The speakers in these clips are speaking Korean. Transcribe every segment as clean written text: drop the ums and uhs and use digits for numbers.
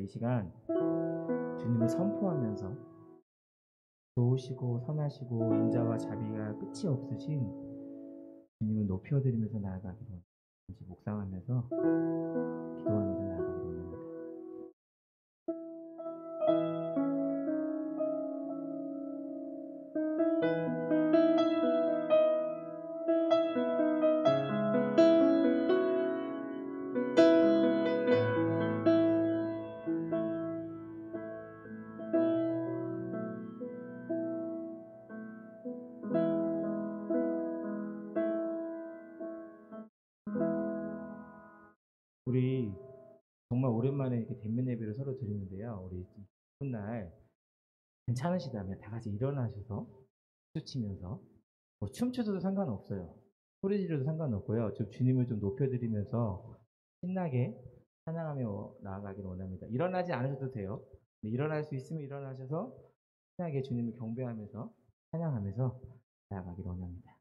이 시간 주님을 선포하면서 좋으시고 선하시고 인자와 자비가 끝이 없으신 주님을 높여드리면서 나아가기로 묵상하면서 기도하면서 나아가기로 합니다. 우리 정말 오랜만에 이렇게 대면 예배를 서로 드리는데요. 우리 날 괜찮으시다면 다 같이 일어나셔서 박수 치면서 뭐 춤춰도 상관없어요. 소리 지르도 상관없고요. 좀 주님을 좀 높여드리면서 신나게 찬양하며 나아가기를 원합니다. 일어나지 않으셔도 돼요. 일어날 수 있으면 일어나셔서 신나게 주님을 경배하면서 찬양하면서 나아가기를 원합니다.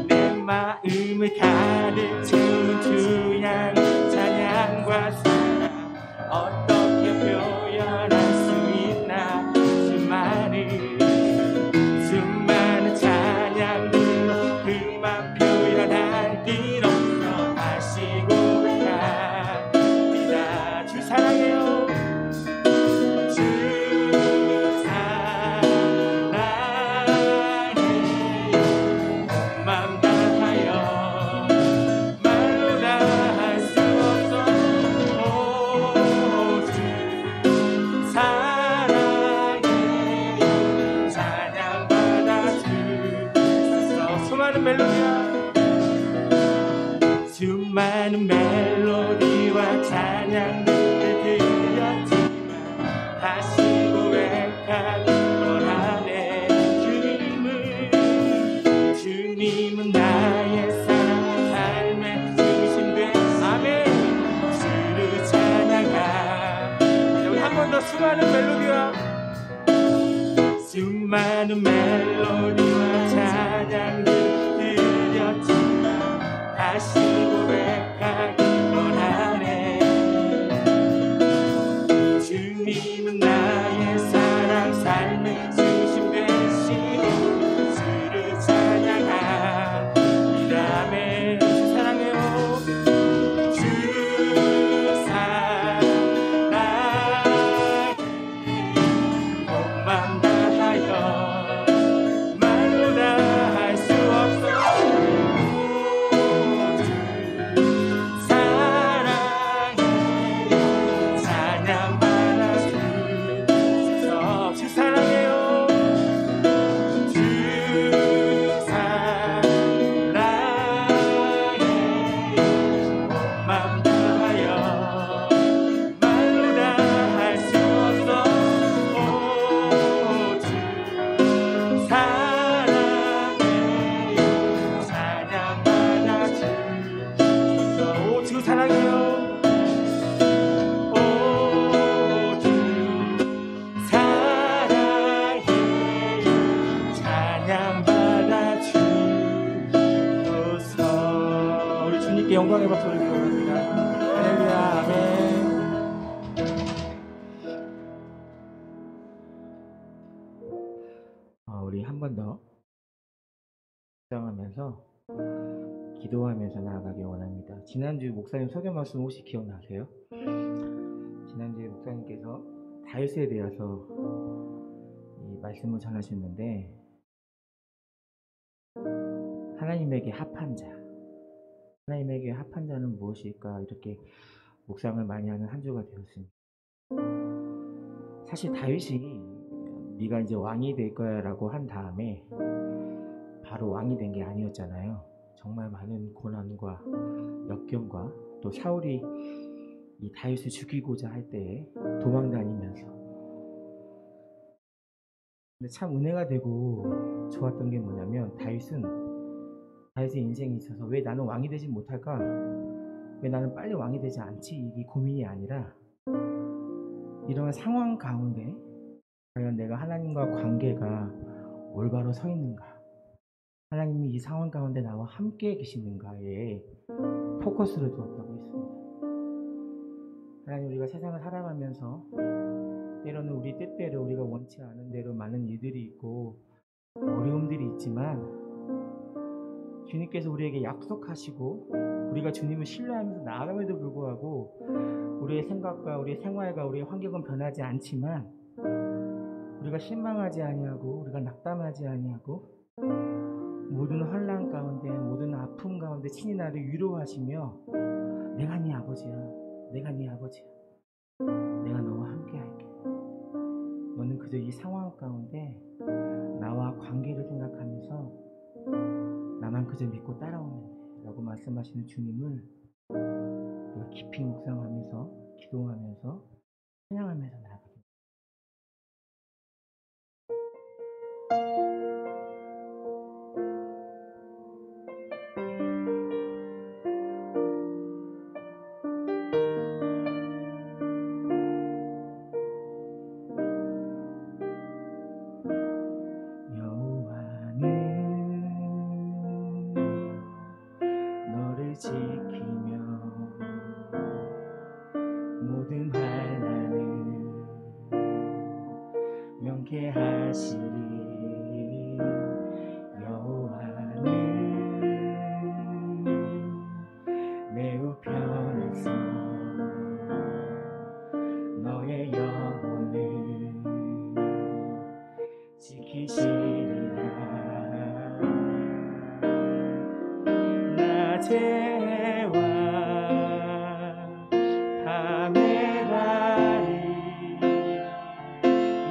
내 마음을 가득 채운 주양 찬양과 사랑 어떻게 표현할 수 있나 수많은 찬양들로 그만 표현할 길 없나 찬양을 드렸지만 다시 고백하기 원하네. 주님은 나의 사랑 삶의 중심된 아멘. 주를 찬양하. 우리 한 번 더 수많은 멜로디와 찬양을 드렸지만 다시 고백하기 원하네. 주님은 나의 사랑 삶의 중심 되시고 주를 찬양하리라네. 사랑해요. 주 사랑해 몸만 다하여 영광의 박수를 드립니다. 할렐루야. 아멘. 우리 한 번 더 묵상하면서 기도하면서 나아가기 원합니다. 지난주 목사님 설교 말씀 혹시 기억나세요? 지난주에 목사님께서 다윗에 대해서 이 말씀을 전하셨는데, 하나님에게 합한 자, 하나님에게 합한 자는 무엇일까, 이렇게 묵상을 많이 하는 한 주가 되었습니다. 사실 다윗이 네가 이제 왕이 될 거야 라고 한 다음에 바로 왕이 된 게 아니었잖아요. 정말 많은 고난과 역경과 또 사울이 이 다윗을 죽이고자 할 때에 도망 다니면서, 근데 참 은혜가 되고 좋았던 게 뭐냐면, 다윗의 인생에 있어서 왜 나는 왕이 되지 못할까? 왜 나는 빨리 왕이 되지 않지? 이게 고민이 아니라, 이런 상황 가운데 과연 내가 하나님과 관계가 올바로 서 있는가? 하나님이 이 상황 가운데 나와 함께 계시는가에 포커스를 두었다고 했습니다. 하나님, 우리가 세상을 살아가면서 때로는 우리 뜻대로, 우리가 원치 않은 대로 많은 일들이 있고 어려움들이 있지만, 주님께서 우리에게 약속하시고 우리가 주님을 신뢰하면서 나아감에도 불구하고 우리의 생각과 우리의 생활과 우리의 환경은 변하지 않지만, 우리가 실망하지 아니하고 우리가 낙담하지 아니하고 모든 환난 가운데, 모든 아픔 가운데 친히 나를 위로하시며, 내가 네 아버지야, 내가 네 아버지야, 내가 너와 함께 할게, 너는 그저 이 상황 가운데 나와 관계를 생각하면서 나만 그저 믿고 따라오면 돼 라고 말씀하시는 주님을 우리가 깊이 묵상하면서, 기도하면서, 찬양하면서 나아갑니다. 지키며 모든 환난을 명쾌하시리. 여호와는 매우 편해서 너의 영혼을 지키시리라. 낮에와 밤의 날이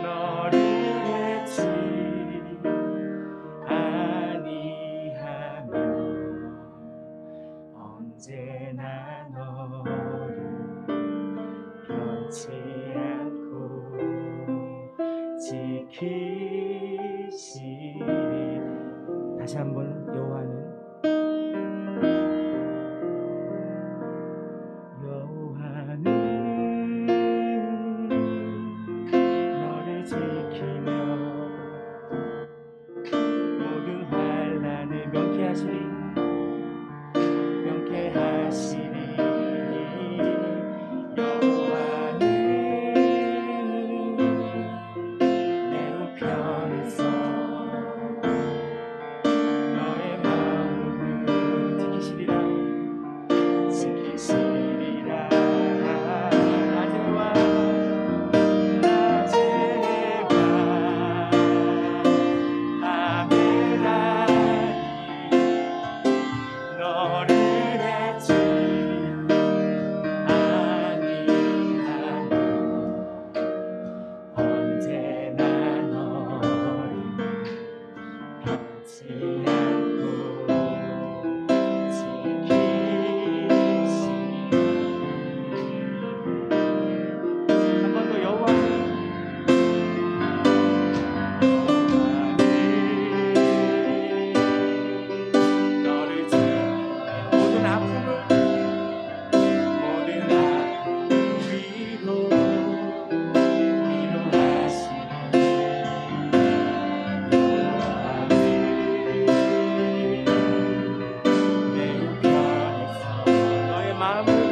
너를 해치 아니하며 언제나 너를 지키시리. 다시 한번 여호와는 너를 지키며 모든 환난을 명쾌하시리. 여호와는 내 우편에서 너의 마음을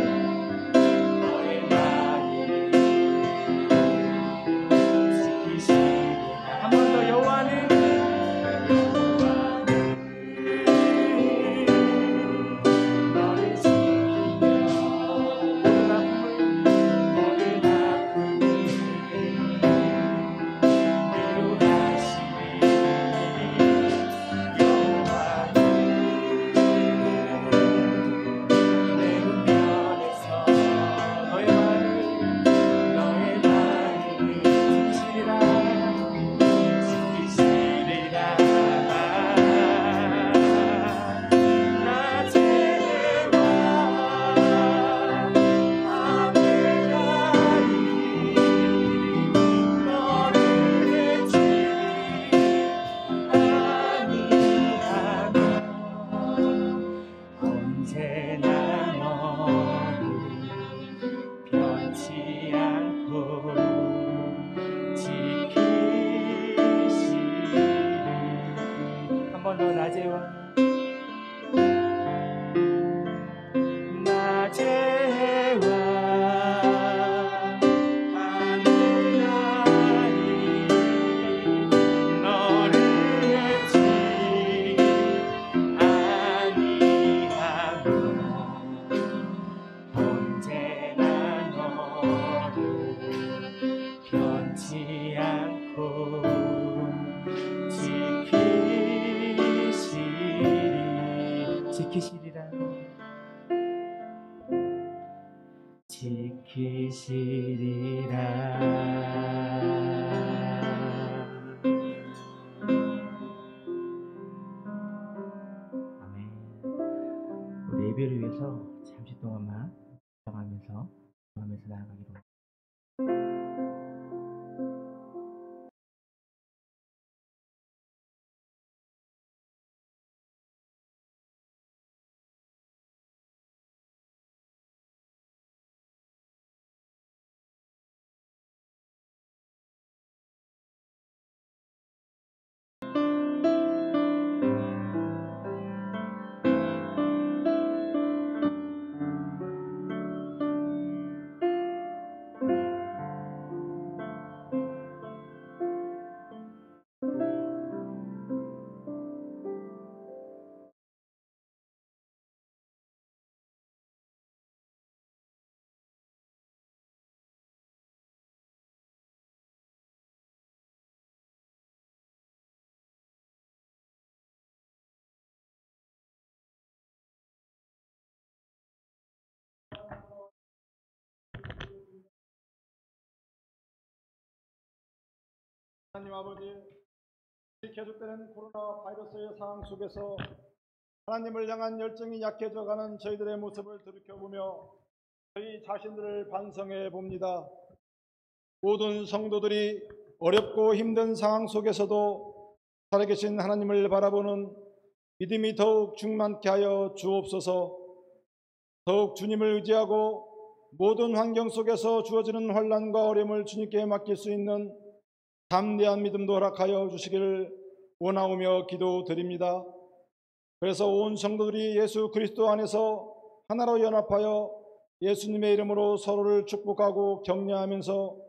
지키시리라. 아멘. 우리 예배를 위해서 잠시 동안만 정하면서 나아가기로. 하나님 아버지, 계속되는 코로나 바이러스의 상황 속에서 하나님을 향한 열정이 약해져가는 저희들의 모습을 돌이켜보며 저희 자신들을 반성해 봅니다. 모든 성도들이 어렵고 힘든 상황 속에서도 살아계신 하나님을 바라보는 믿음이 더욱 충만케 하여 주옵소서. 더욱 주님을 의지하고 모든 환경 속에서 주어지는 환난과 어려움을 주님께 맡길 수 있는 담대한 믿음도 허락하여 주시기를 원하오며 기도드립니다. 그래서 온 성도들이 예수 그리스도 안에서 하나로 연합하여 예수님의 이름으로 서로를 축복하고 격려하면서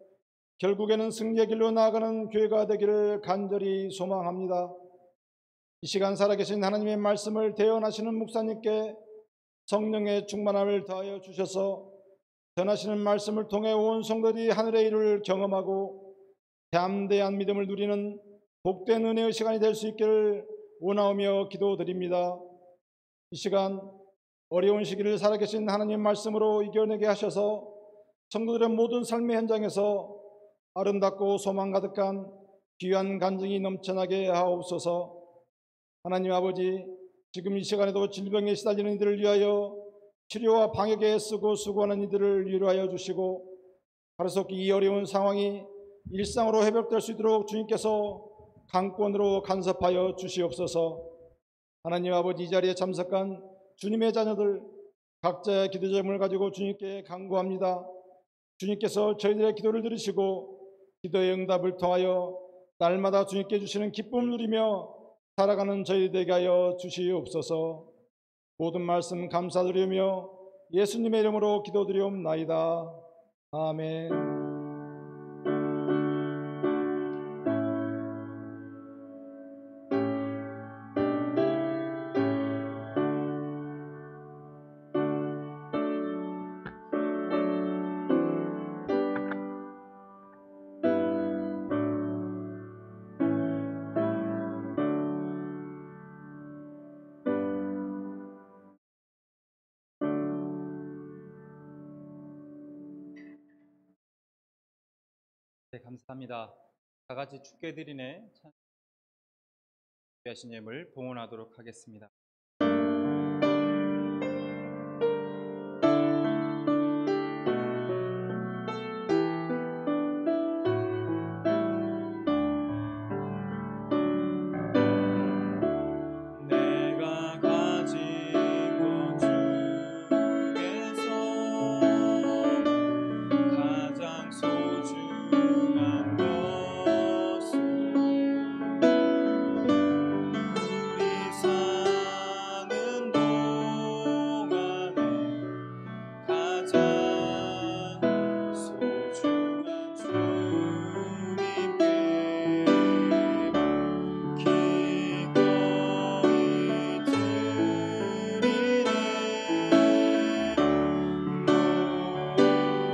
결국에는 승리의 길로 나아가는 교회가 되기를 간절히 소망합니다. 이 시간 살아계신 하나님의 말씀을 대언하시는 목사님께 성령의 충만함을 더하여 주셔서 전하시는 말씀을 통해 온 성도들이 하늘의 일을 경험하고 담대한 믿음을 누리는 복된 은혜의 시간이 될 수 있기를 원하오며 기도드립니다. 이 시간 어려운 시기를 살아계신 하나님 말씀으로 이겨내게 하셔서 성도들의 모든 삶의 현장에서 아름답고 소망 가득한 귀한 간증이 넘쳐나게 하옵소서. 하나님 아버지, 지금 이 시간에도 질병에 시달리는 이들을 위하여 치료와 방역에 애쓰고 수고하는 이들을 위로하여 주시고 하루속히 이 어려운 상황이 일상으로 회복될 수 있도록 주님께서 강권으로 간섭하여 주시옵소서. 하나님 아버지, 이 자리에 참석한 주님의 자녀들 각자의 기도 제목을 가지고 주님께 간구합니다. 주님께서 저희들의 기도를 들으시고 기도의 응답을 통하여 날마다 주님께 주시는 기쁨을 누리며 살아가는 저희들 되게 하여 주시옵소서. 모든 말씀 감사드리며 예수님의 이름으로 기도드리옵나이다. 아멘. 네, 감사합니다. 다 같이 주께 드리네 하신 예물 봉헌하도록 하겠습니다. 내가 가진 것 중에서 가장 소중한 것은 우리 사는 동안에 가장 소중한 주님께 기꺼이 드리네.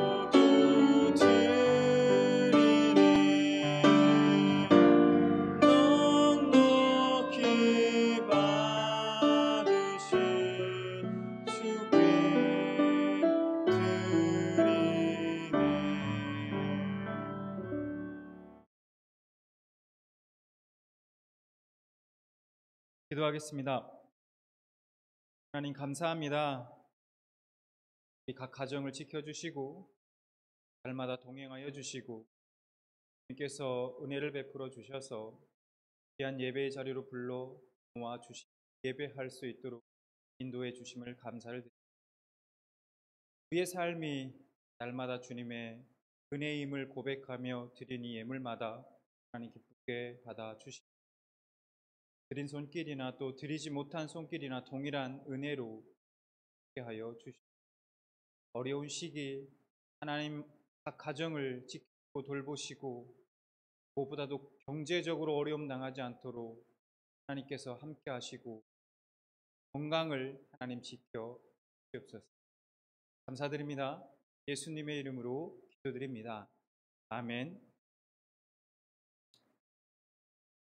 모두 드리네. 넉넉히 받으신 주께 드리네. 기도하겠습니다. 하나님 감사합니다. 우리 각 가정을 지켜주시고 날마다 동행하여 주시고 주님께서 은혜를 베풀어 주셔서 귀한 예배의 자리로 불러 모아 주시 예배할 수 있도록 인도해 주심을 감사를 드립니다. 우리의 삶이 날마다 주님의 은혜임을 고백하며 드린 이 예물마다 하나님 기쁘게 받아 주시옵소서. 드린 손길이나 또 드리지 못한 손길이나 동일한 은혜로 하게 하여 주시옵소서. 어려운 시기 하나님 각 가정을 지키고 돌보시고 무엇보다도 경제적으로 어려움 당하지 않도록 하나님께서 함께 하시고 건강을 하나님 지켜 주옵소서. 감사드립니다. 예수님의 이름으로 기도드립니다. 아멘.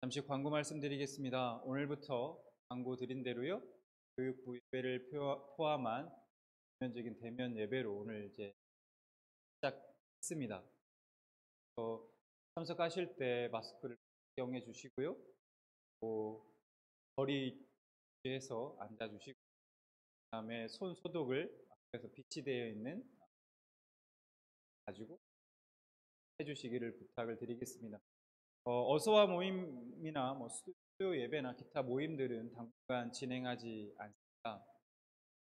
잠시 광고 말씀드리겠습니다. 오늘부터 광고 드린 대로요. 교육부 예배를 포함한 전면적인 대면 예배로 오늘 이제 시작했습니다. 참석하실 때 마스크를 착용해 주시고요. 또 거리 위에서 앉아 주시고 그다음에 손 소독을 마스크에서 비치되어 있는 가지고 해 주시기를 부탁을 드리겠습니다. 어서와 모임이나 뭐 수요 예배나 기타 모임들은 당분간 진행하지 않습니다.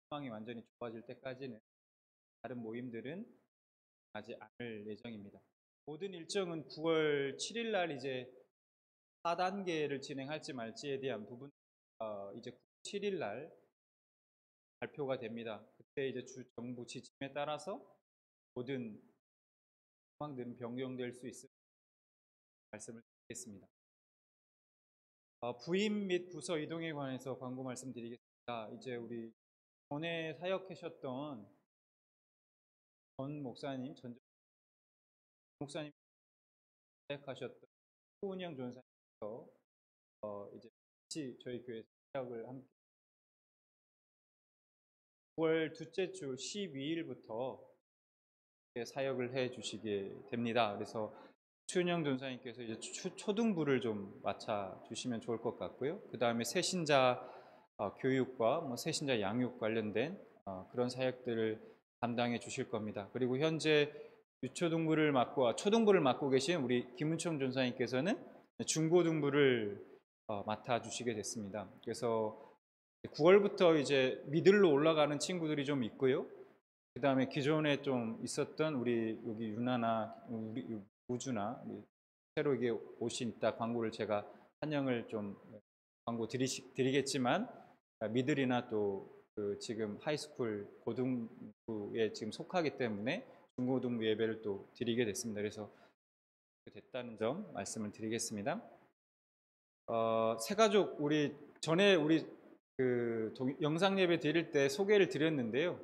상황이 완전히 좋아질 때까지는 다른 모임들은 하지 않을 예정입니다. 모든 일정은 9월 7일 날 이제 4단계를 진행할지 말지에 대한 부분 이제 7일 날 발표가 됩니다. 그때 이제 주 정부 지침에 따라서 모든 상황들은 변경될 수 있을 말씀을 드리겠습니다. 부임 및 부서 이동에 관해서 광고 말씀드리겠습니다. 이제 우리 전에 사역하셨던 전 목사님, 전 목사님 사역하셨던 후은영 전사님께서 이제 같이 저희 교회 사역을 함께 9월 둘째 주 12일부터 사역을 해 주시게 됩니다. 그래서 추은영 전사님께서 이제 초등부를 좀 맡아 주시면 좋을 것 같고요. 그 다음에 새신자 교육과 뭐 새신자 양육 관련된 그런 사역들을 담당해 주실 겁니다. 그리고 현재 유초등부를 맡고 초등부를 맡고 계신 우리 김은총 전사님께서는 중고등부를 맡아 주시게 됐습니다. 그래서 9월부터 이제 미들로 올라가는 친구들이 좀 있고요. 그 다음에 기존에 좀 있었던 우리 여기 유나나 우리 우주나 새로 이게 오신 이따 광고를 제가 한영을 좀 광고 드리겠지만 미들이나 또 그 지금 하이스쿨 고등부에 지금 속하기 때문에 중고등부 예배를 또 드리게 됐습니다. 그래서 됐다는 점 말씀을 드리겠습니다. 새가족 우리 전에 우리 그 영상 예배 드릴 때 소개를 드렸는데요.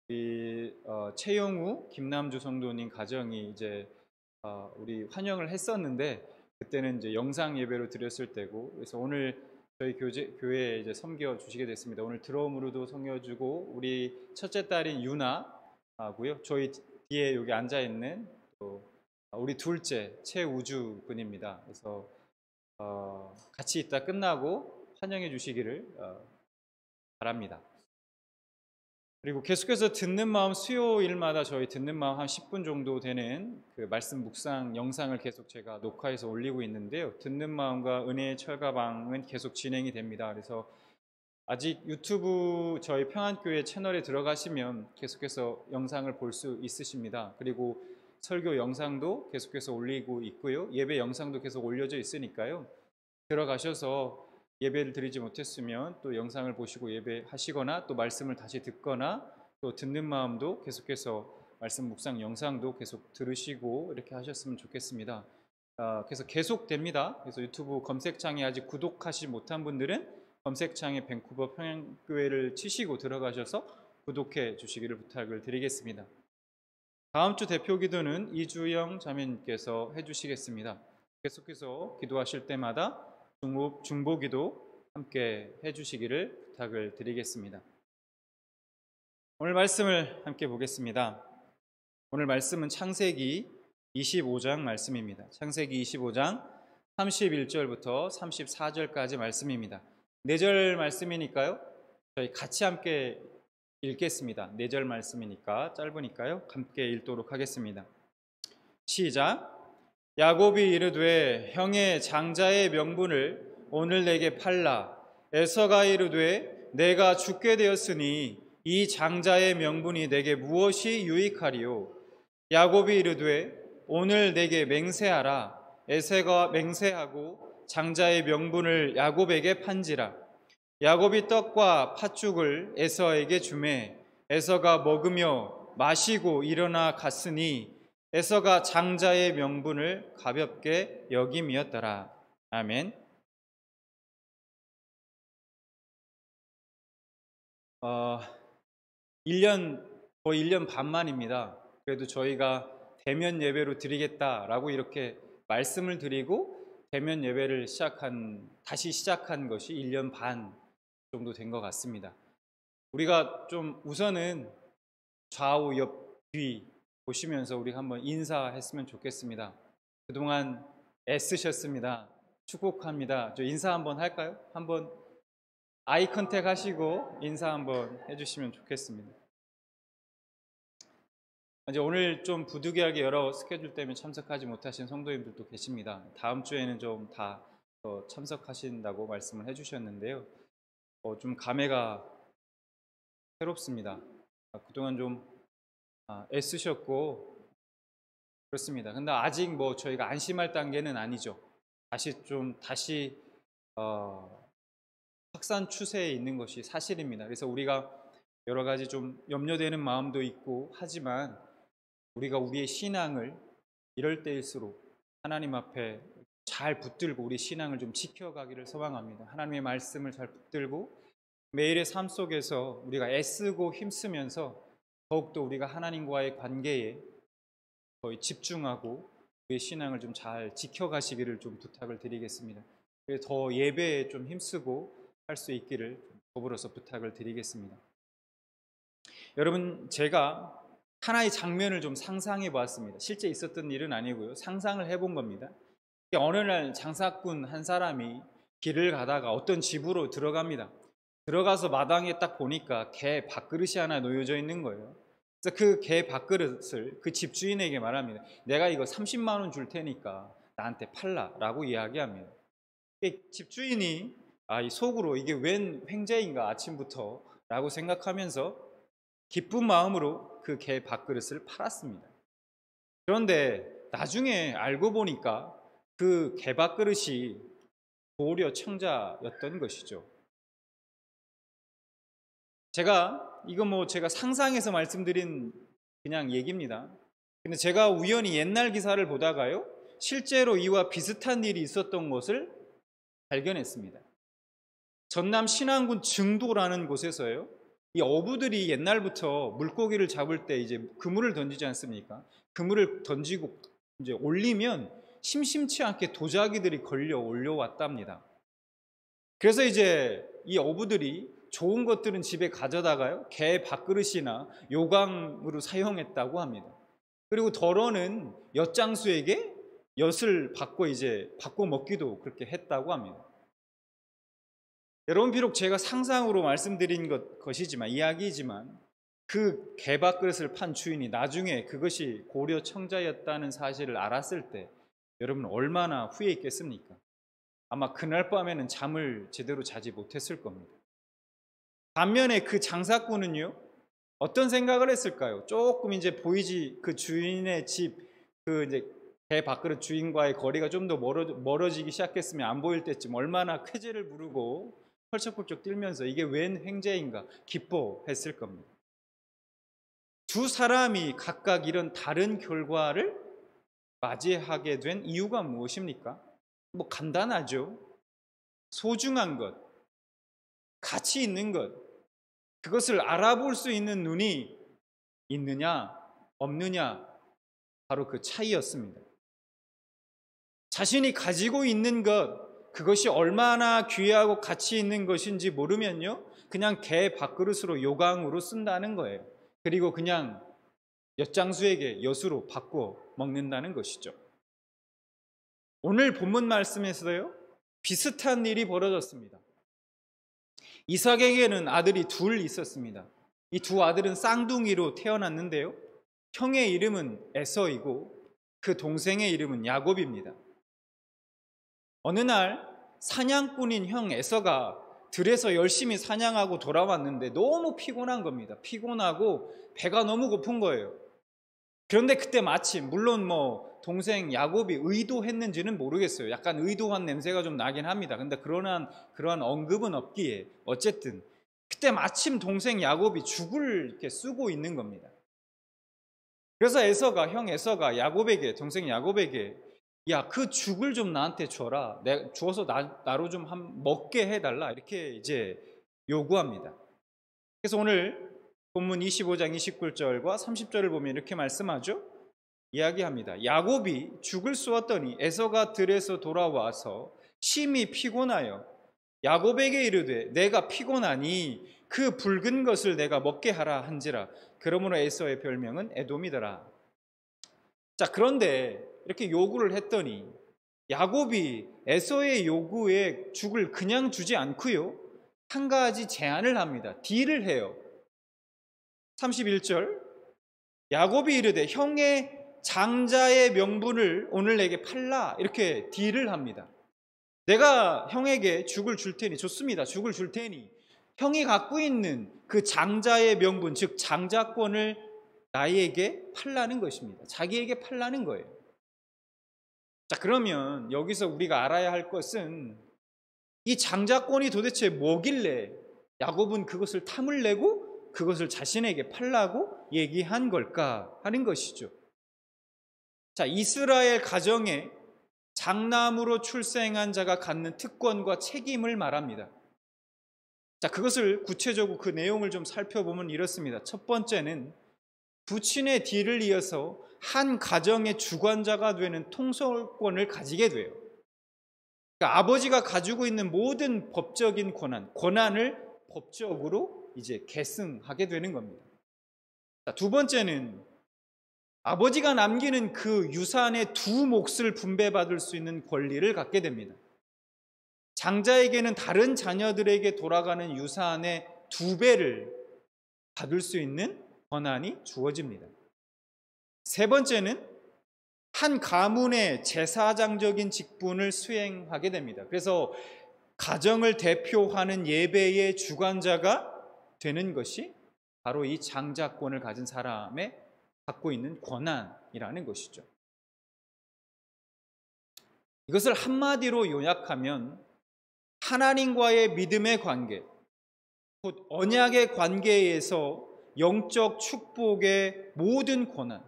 이 최영우 김남주 성도님 가정이 이제 우리 환영을 했었는데 그때는 이제 영상 예배로 드렸을 때고 그래서 오늘 저희 교회에 이제 섬겨 주시게 됐습니다. 오늘 드럼으로도 섬겨주고 우리 첫째 딸인 유나하고요. 저희 뒤에 여기 앉아 있는 또 우리 둘째 최우주 분입니다. 그래서 같이 있다 끝나고 환영해 주시기를 바랍니다. 그리고 계속해서 듣는 마음 수요일마다 저희 듣는 마음 한 10분 정도 되는 그 말씀 묵상 영상을 계속 제가 녹화해서 올리고 있는데요. 듣는 마음과 은혜의 철가방은 계속 진행이 됩니다. 그래서 아직 유튜브 저희 평안교회 채널에 들어가시면 계속해서 영상을 볼 수 있으십니다. 그리고 설교 영상도 계속해서 올리고 있고요. 예배 영상도 계속 올려져 있으니까요. 들어가셔서 예배를 드리지 못했으면 또 영상을 보시고 예배하시거나 또 말씀을 다시 듣거나 또 듣는 마음도 계속해서 말씀 묵상 영상도 계속 들으시고 이렇게 하셨으면 좋겠습니다. 그래서 계속 됩니다. 그래서 유튜브 검색창에 아직 구독하지 못한 분들은 검색창에 밴쿠버 평양교회를 치시고 들어가셔서 구독해 주시기를 부탁을 드리겠습니다. 다음 주 대표 기도는 이주영 자매님께서 해주시겠습니다. 계속해서 기도하실 때마다 중보기도 함께 해주시기를 부탁을 드리겠습니다. 오늘 말씀을 함께 보겠습니다. 오늘 말씀은 창세기 25장 말씀입니다. 창세기 25장 31절부터 34절까지 말씀입니다. 4절 말씀이니까요. 저희 같이 함께 읽겠습니다. 4절 말씀이니까 짧으니까요. 함께 읽도록 하겠습니다. 시작. 야곱이 이르되 형의 장자의 명분을 오늘 내게 팔라. 에서가 이르되 내가 죽게 되었으니 이 장자의 명분이 내게 무엇이 유익하리요? 야곱이 이르되 오늘 내게 맹세하라. 에서가 맹세하고 장자의 명분을 야곱에게 판지라. 야곱이 떡과 팥죽을 에서에게 주매 에서가 먹으며 마시고 일어나 갔으니 에서가 장자의 명분을 가볍게 여김이었더라. 아멘. 1년 반 만입니다. 그래도 저희가 대면 예배로 드리겠다라고 이렇게 말씀을 드리고 대면 예배를 다시 시작한 것이 1년 반 정도 된 것 같습니다. 우리가 좀 우선은 좌우 옆 뒤 보시면서 우리 한번 인사했으면 좋겠습니다. 그동안 애쓰셨습니다. 축복합니다. 저 인사 한번 할까요? 한번 아이 컨택 하시고 인사 한번 해주시면 좋겠습니다. 이제 오늘 좀 부득이하게 여러 스케줄 때문에 참석하지 못하신 성도님들도 계십니다. 다음 주에는 좀 다 참석하신다고 말씀을 해주셨는데요. 좀 감회가 새롭습니다. 그동안 좀 애쓰셨고 그렇습니다. 근데 아직 뭐 저희가 안심할 단계는 아니죠. 다시 확산 추세에 있는 것이 사실입니다. 그래서 우리가 여러 가지 좀 염려되는 마음도 있고 하지만 우리가 우리의 신앙을 이럴 때일수록 하나님 앞에 잘 붙들고 우리 신앙을 좀 지켜가기를 소망합니다. 하나님의 말씀을 잘 붙들고 매일의 삶 속에서 우리가 애쓰고 힘쓰면서 더욱더 우리가 하나님과의 관계에 거의 집중하고 우리의 신앙을 좀 잘 지켜가시기를 좀 부탁을 드리겠습니다. 더 예배에 좀 힘쓰고 할 수 있기를 더불어서 부탁을 드리겠습니다. 여러분, 제가 하나의 장면을 좀 상상해 보았습니다. 실제 있었던 일은 아니고요. 상상을 해본 겁니다. 어느 날 장사꾼 한 사람이 길을 가다가 어떤 집으로 들어갑니다. 들어가서 마당에 딱 보니까 개 밥그릇이 하나 놓여져 있는 거예요. 그래서 그 개 밥그릇을 그 집주인에게 말합니다. 내가 이거 30만 원 줄 테니까 나한테 팔라 라고 이야기합니다. 집주인이 이 속으로 이게 웬 횡재인가 아침부터 라고 생각하면서 기쁜 마음으로 그 개 밥그릇을 팔았습니다. 그런데 나중에 알고 보니까 그 개 밥그릇이 고려 청자였던 것이죠. 제가 상상해서 말씀드린 그냥 얘기입니다. 근데 제가 우연히 옛날 기사를 보다가요, 실제로 이와 비슷한 일이 있었던 것을 발견했습니다. 전남 신안군 증도라는 곳에서요, 이 어부들이 옛날부터 물고기를 잡을 때 이제 그물을 던지지 않습니까? 그물을 던지고 이제 올리면 심심치 않게 도자기들이 걸려 올려왔답니다. 그래서 이제 이 어부들이 좋은 것들은 집에 가져다가요, 개 밥그릇이나 요강으로 사용했다고 합니다. 그리고 덜어는 엿장수에게 엿을 받고 먹기도 그렇게 했다고 합니다. 여러분, 비록 제가 상상으로 말씀드린 것이지만, 이야기이지만 그 개 밥그릇을 판 주인이 나중에 그것이 고려 청자였다는 사실을 알았을 때 여러분 얼마나 후회했겠습니까? 아마 그날 밤에는 잠을 제대로 자지 못했을 겁니다. 반면에 그 장사꾼은요, 어떤 생각을 했을까요? 조금 이제 그 주인의 집, 이제 개 밥그릇 주인과의 거리가 좀 더 멀어지기 시작했으면 안 보일 때쯤 얼마나 쾌재를 부르고 펄쩍펄쩍 뛰면서 이게 웬 횡재인가 기뻐했을 겁니다. 두 사람이 각각 이런 다른 결과를 맞이하게 된 이유가 무엇입니까? 간단하죠. 소중한 것, 가치 있는 것, 그것을 알아볼 수 있는 눈이 있느냐 없느냐, 바로 그 차이였습니다. 자신이 가지고 있는 것, 그것이 얼마나 귀하고 가치 있는 것인지 모르면요, 그냥 개 밥그릇으로 요강으로 쓴다는 거예요. 그리고 그냥 엿장수에게 엿으로 바꿔 먹는다는 것이죠. 오늘 본문 말씀에서요, 비슷한 일이 벌어졌습니다. 이삭에게는 아들이 둘 있었습니다. 이 두 아들은 쌍둥이로 태어났는데요, 형의 이름은 에서이고 그 동생의 이름은 야곱입니다. 어느 날 사냥꾼인 형 에서가 들에서 열심히 사냥하고 돌아왔는데 너무 피곤한 겁니다. 피곤하고 배가 너무 고픈 거예요. 그런데 그때 마침, 물론 동생 야곱이 의도했는지는 모르겠어요. 약간 의도한 냄새가 좀 나긴 합니다. 근데 그러한 언급은 없기에 어쨌든 그때 마침 동생 야곱이 죽을 이렇게 쓰고 있는 겁니다. 그래서 형 에서가 동생 야곱에게 야, 그 죽을 좀 나한테 줘라. 주어서 나로 좀 먹게 해달라. 이렇게 이제 요구합니다. 그래서 오늘 본문 25장 29절과 30절을 보면 이렇게 말씀하죠. 이야기합니다. 야곱이 죽을 쏘았더니 에서가 들에서 돌아와서 심히 피곤하여 야곱에게 이르되 내가 피곤하니 그 붉은 것을 내가 먹게 하라 한지라. 그러므로 에서의 별명은 에돔이더라. 자, 그런데 이렇게 요구를 했더니 야곱이 에서의 요구에 죽을 그냥 주지 않고요, 한 가지 제안을 합니다. 딜을 해요. 31절, 야곱이 이르되 형의 장자의 명분을 오늘 내게 팔라, 이렇게 딜을 합니다. 내가 형에게 죽을 줄 테니, 좋습니다, 죽을 줄 테니 형이 갖고 있는 그 장자의 명분, 즉 장자권을 나에게 팔라는 것입니다. 자기에게 팔라는 거예요. 자, 그러면 여기서 우리가 알아야 할 것은 이 장자권이 도대체 뭐길래 야곱은 그것을 탐을 내고 그것을 자신에게 팔라고 얘기한 걸까 하는 것이죠. 자, 이스라엘 가정에 장남으로 출생한 자가 갖는 특권과 책임을 말합니다. 자, 그것을 구체적으로 그 내용을 좀 살펴보면 이렇습니다. 첫 번째는 부친의 뒤를 이어서 한 가정의 주관자가 되는 통솔권을 가지게 돼요. 그러니까 아버지가 가지고 있는 모든 법적인 권한을 법적으로 이제 계승하게 되는 겁니다. 자, 두 번째는 아버지가 남기는 그 유산의 두 몫을 분배받을 수 있는 권리를 갖게 됩니다. 장자에게는 다른 자녀들에게 돌아가는 유산의 2배를 받을 수 있는 권한이 주어집니다. 세 번째는 한 가문의 제사장적인 직분을 수행하게 됩니다. 그래서 가정을 대표하는 예배의 주관자가 되는 것이 바로 이 장자권을 가진 사람의 갖고 있는 권한이라는 것이죠. 이것을 한마디로 요약하면 하나님과의 믿음의 관계, 곧 언약의 관계에서 영적 축복의 모든 권한,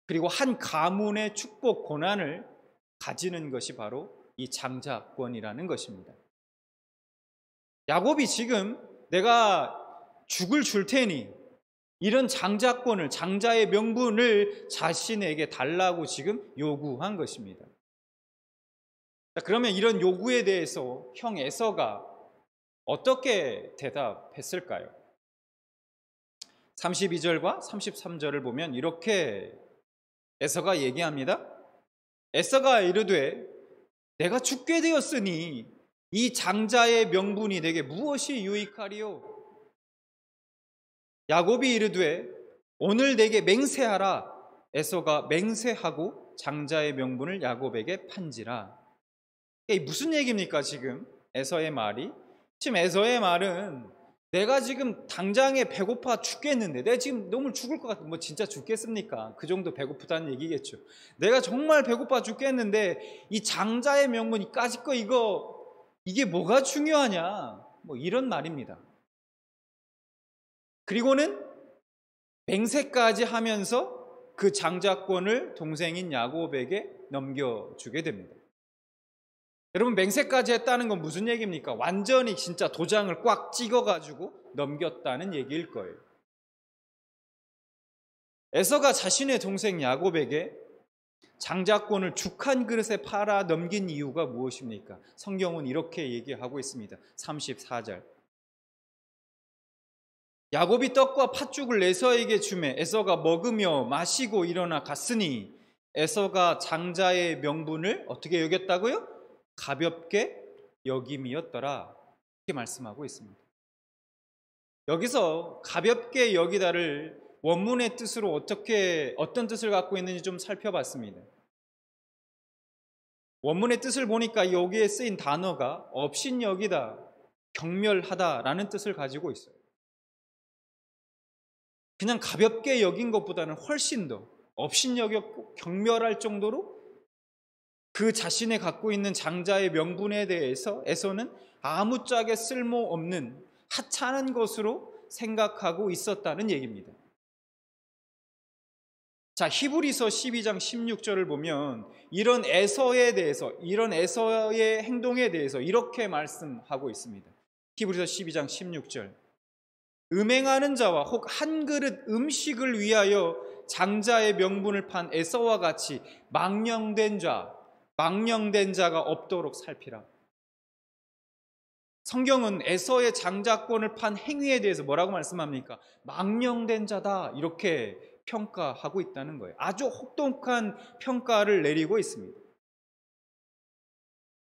그리고 한 가문의 축복 권한을 가지는 것이 바로 이 장자권이라는 것입니다. 야곱이 지금 내가 죽을 줄 테니 이런 장자권을, 장자의 명분을 자신에게 달라고 지금 요구한 것입니다. 자, 그러면 이런 요구에 대해서 형 에서가 어떻게 대답했을까요? 32절과 33절을 보면 이렇게 에서가 얘기합니다. 에서가 이르되 내가 죽게 되었으니 이 장자의 명분이 내게 무엇이 유익하리요? 야곱이 이르되 오늘 내게 맹세하라. 에서가 맹세하고 장자의 명분을 야곱에게 판지라. 이게 무슨 얘기입니까? 지금 에서의 말이, 지금 에서의 말은 내가 지금 당장에 배고파 죽겠는데, 내가 지금 너무 죽을 것 같아. 뭐 진짜 죽겠습니까? 그 정도 배고프다는 얘기겠죠. 내가 정말 배고파 죽겠는데 이 장자의 명분, 이까짓 거 이게 뭐가 중요하냐, 뭐 이런 말입니다. 그리고는 맹세까지 하면서 그 장자권을 동생인 야곱에게 넘겨주게 됩니다. 여러분, 맹세까지 했다는 건 무슨 얘기입니까? 완전히 진짜 도장을 꽉 찍어가지고 넘겼다는 얘기일 거예요. 에서가 자신의 동생 야곱에게 장자권을 죽 한 그릇에 팔아 넘긴 이유가 무엇입니까? 성경은 이렇게 얘기하고 있습니다. 34절. 야곱이 떡과 팥죽을 에서에게 주매 에서가 먹으며 마시고 일어나 갔으니 에서가 장자의 명분을 어떻게 여겼다고요? 가볍게 여김이었더라. 이렇게 말씀하고 있습니다. 여기서 가볍게 여기다를 원문의 뜻으로 어떤 뜻을 갖고 있는지 좀 살펴봤습니다. 원문의 뜻을 보니까 여기에 쓰인 단어가 업신여기다, 경멸하다라는 뜻을 가지고 있어요. 그냥 가볍게 여긴 것보다는 훨씬 더 업신여겼고 경멸할 정도로 그 자신의 갖고 있는 장자의 명분에 대해서 에서는 아무짝에 쓸모없는 하찮은 것으로 생각하고 있었다는 얘기입니다. 자, 히브리서 12장 16절을 보면 이런 에서에 대해서, 이런 에서의 행동에 대해서 이렇게 말씀하고 있습니다. 히브리서 12장 16절. 음행하는 자와 혹 한 그릇 음식을 위하여 장자의 명분을 판 에서와 같이 망령된 자가 없도록 살피라. 성경은 에서의 장자권을 판 행위에 대해서 뭐라고 말씀합니까? 망령된 자다, 이렇게 평가하고 있다는 거예요. 아주 혹독한 평가를 내리고 있습니다.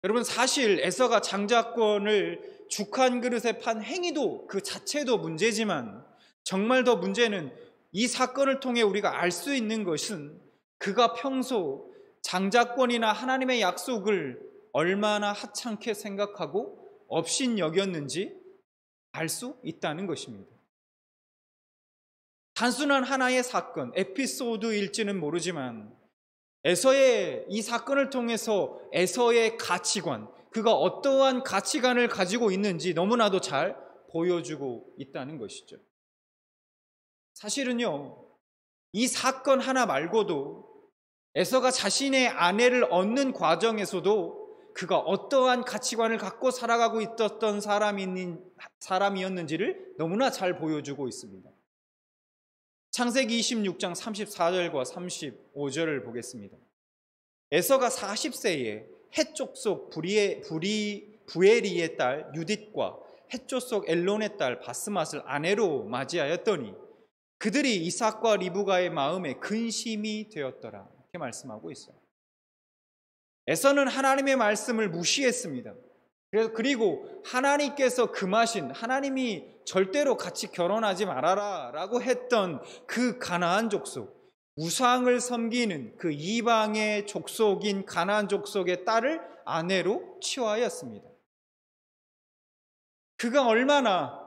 여러분, 사실 에서가 장자권을 죽 한 그릇에 판 행위도 그 자체도 문제지만 정말 더 문제는 이 사건을 통해 우리가 알 수 있는 것은 그가 평소 장자권이나 하나님의 약속을 얼마나 하찮게 생각하고 업신여겼는지 알 수 있다는 것입니다. 단순한 하나의 사건, 에피소드일지는 모르지만 에서의 이 사건을 통해서 에서의 가치관, 그가 어떠한 가치관을 가지고 있는지 너무나도 잘 보여주고 있다는 것이죠. 사실은요, 이 사건 하나 말고도 에서가 자신의 아내를 얻는 과정에서도 그가 어떠한 가치관을 갖고 살아가고 있었던 사람이었는지를 너무나 잘 보여주고 있습니다. 창세기 26장 34절과 35절을 보겠습니다. 에서가 40세에 헷 족 부에리의 딸 유딧과 헷 속 엘론의 딸 바스맛을 아내로 맞이하였더니 그들이 이삭과 리브가의 마음에 근심이 되었더라. 이렇게 말씀하고 있어요. 에서는 하나님의 말씀을 무시했습니다. 그리고 하나님께서 금하신, 하나님이 절대로 같이 결혼하지 말아라 라고 했던 그 가나안 족속, 우상을 섬기는 그 이방의 족속인 가나안 족속의 딸을 아내로 취하였습니다. 그가 얼마나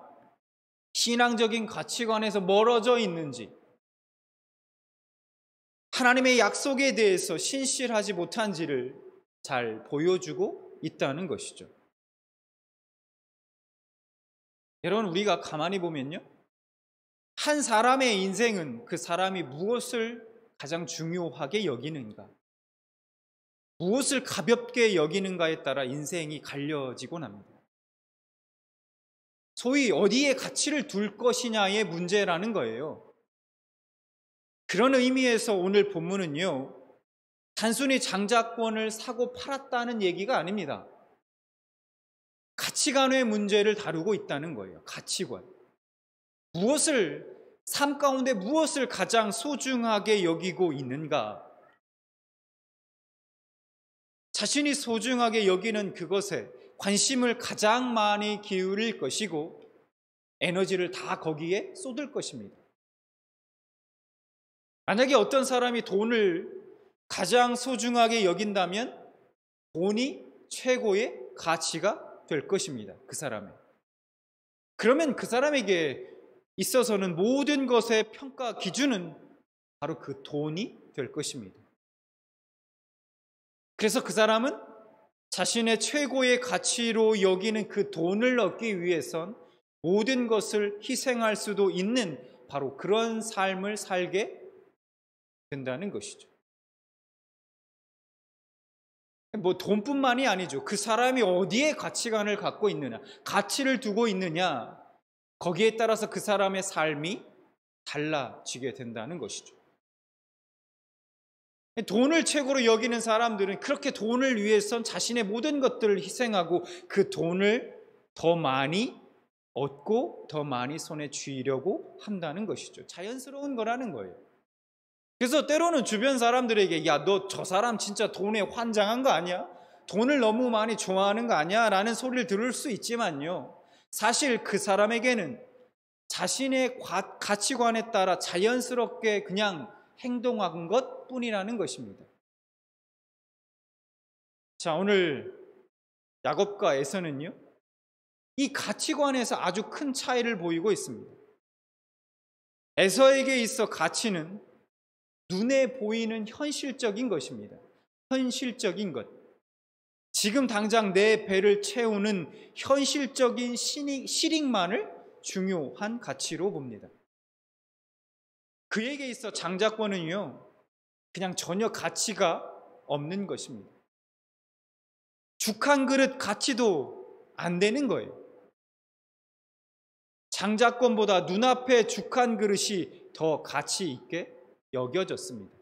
신앙적인 가치관에서 멀어져 있는지, 하나님의 약속에 대해서 신실하지 못한지를 잘 보여주고 있다는 것이죠. 여러분, 우리가 가만히 보면요, 한 사람의 인생은 그 사람이 무엇을 가장 중요하게 여기는가, 무엇을 가볍게 여기는가에 따라 인생이 갈려지곤 합니다. 소위 어디에 가치를 둘 것이냐의 문제라는 거예요. 그런 의미에서 오늘 본문은요, 단순히 장자권을 사고 팔았다는 얘기가 아닙니다. 가치관의 문제를 다루고 있다는 거예요. 가치관. 삶 가운데 무엇을 가장 소중하게 여기고 있는가? 자신이 소중하게 여기는 그것에 관심을 가장 많이 기울일 것이고 에너지를 다 거기에 쏟을 것입니다. 만약에 어떤 사람이 돈을 가장 소중하게 여긴다면 돈이 최고의 가치가 될 것입니다. 그 사람의. 그러면 그 사람에게 있어서는 모든 것의 평가 기준은 바로 그 돈이 될 것입니다. 그래서 그 사람은 자신의 최고의 가치로 여기는 그 돈을 얻기 위해선 모든 것을 희생할 수도 있는 바로 그런 삶을 살게 된다는 것이죠. 돈뿐만이 아니죠. 그 사람이 어디에 가치관을 갖고 있느냐, 가치를 두고 있느냐, 거기에 따라서 그 사람의 삶이 달라지게 된다는 것이죠. 돈을 최고로 여기는 사람들은 그렇게 돈을 위해선 자신의 모든 것들을 희생하고 그 돈을 더 많이 얻고 더 많이 손에 쥐려고 한다는 것이죠. 자연스러운 거라는 거예요. 그래서 때로는 주변 사람들에게 야, 너 저 사람 진짜 돈에 환장한 거 아니야? 돈을 너무 많이 좋아하는 거 아니야? 라는 소리를 들을 수 있지만요, 사실 그 사람에게는 자신의 가치관에 따라 자연스럽게 그냥 행동한 것 뿐이라는 것입니다. 자, 오늘 야곱과 에서는요, 이 가치관에서 아주 큰 차이를 보이고 있습니다. 에서에게 있어 가치는 눈에 보이는 현실적인 것입니다. 현실적인 것. 지금 당장 내 배를 채우는 현실적인 실익만을 중요한 가치로 봅니다. 그에게 있어 장자권은요, 그냥 전혀 가치가 없는 것입니다. 죽 한 그릇 가치도 안 되는 거예요. 장자권보다 눈앞에 죽 한 그릇이 더 가치 있게 여겨졌습니다.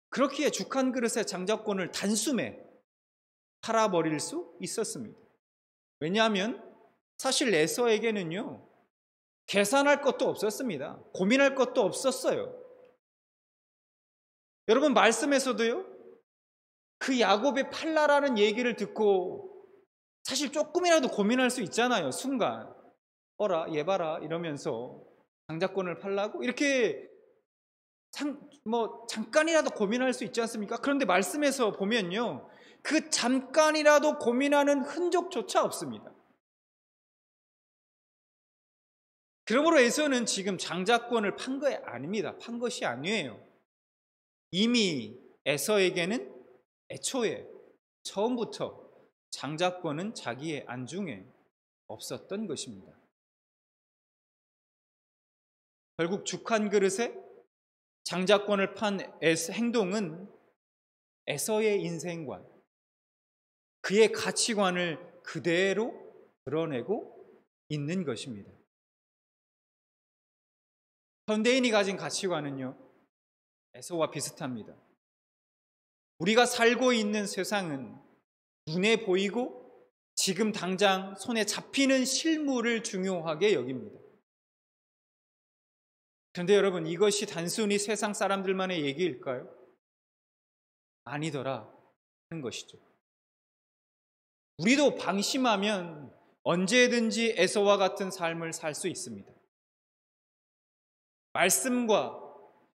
그렇기에 죽 한 그릇의 장자권을 단숨에 팔아버릴 수 있었습니다. 왜냐하면 사실 에서에게는요, 계산할 것도 없었습니다. 고민할 것도 없었어요. 여러분, 말씀에서도요, 그 야곱의 팔라라는 얘기를 듣고 사실 조금이라도 고민할 수 있잖아요. 순간 어라 얘 봐라 이러면서 장자권을 팔라고? 이렇게 잠깐이라도 고민할 수 있지 않습니까? 그런데 말씀에서 보면요, 그 잠깐이라도 고민하는 흔적조차 없습니다. 그러므로 에서는 지금 장자권을 판 거 아닙니다. 판 것이 아니에요. 이미 에서에게는 애초에 처음부터 장자권은 자기의 안중에 없었던 것입니다. 결국 죽 한 그릇에 장자권을 판 행동은 에서의 인생관, 그의 가치관을 그대로 드러내고 있는 것입니다. 현대인이 가진 가치관은요, 에서와 비슷합니다. 우리가 살고 있는 세상은 눈에 보이고 지금 당장 손에 잡히는 실물을 중요하게 여깁니다. 그런데 여러분, 이것이 단순히 세상 사람들만의 얘기일까요? 아니더라 하는 것이죠. 우리도 방심하면 언제든지 에서와 같은 삶을 살 수 있습니다. 말씀과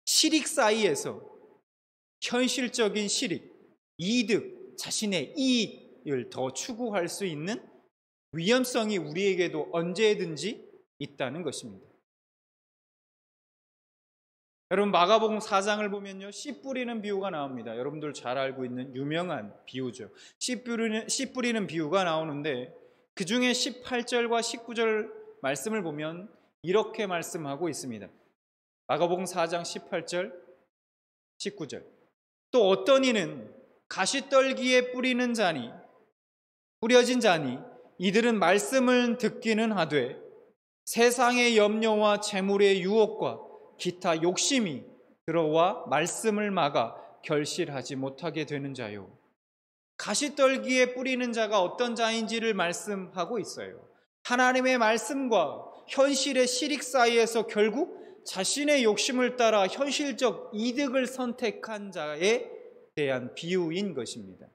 실익 사이에서 현실적인 실익, 이득, 자신의 이익을 더 추구할 수 있는 위험성이 우리에게도 언제든지 있다는 것입니다. 여러분, 마가복음 4장을 보면요, 씨 뿌리는 비유가 나옵니다. 여러분들 잘 알고 있는 유명한 비유죠. 씨 뿌리는 비유가 나오는데 그 중에 18절과 19절 말씀을 보면 이렇게 말씀하고 있습니다. 마가복음 4장 18절, 19절. 또 어떤 이는 가시떨기에 뿌려진 자니 이들은 말씀을 듣기는 하되 세상의 염려와 재물의 유혹과 기타 욕심이 들어와 말씀을 막아 결실하지 못하게 되는 자요. 가시떨기에 뿌리는 자가 어떤 자인지를 말씀하고 있어요. 하나님의 말씀과 현실의 실익 사이에서 결국 자신의 욕심을 따라 현실적 이득을 선택한 자에 대한 비유인 것입니다.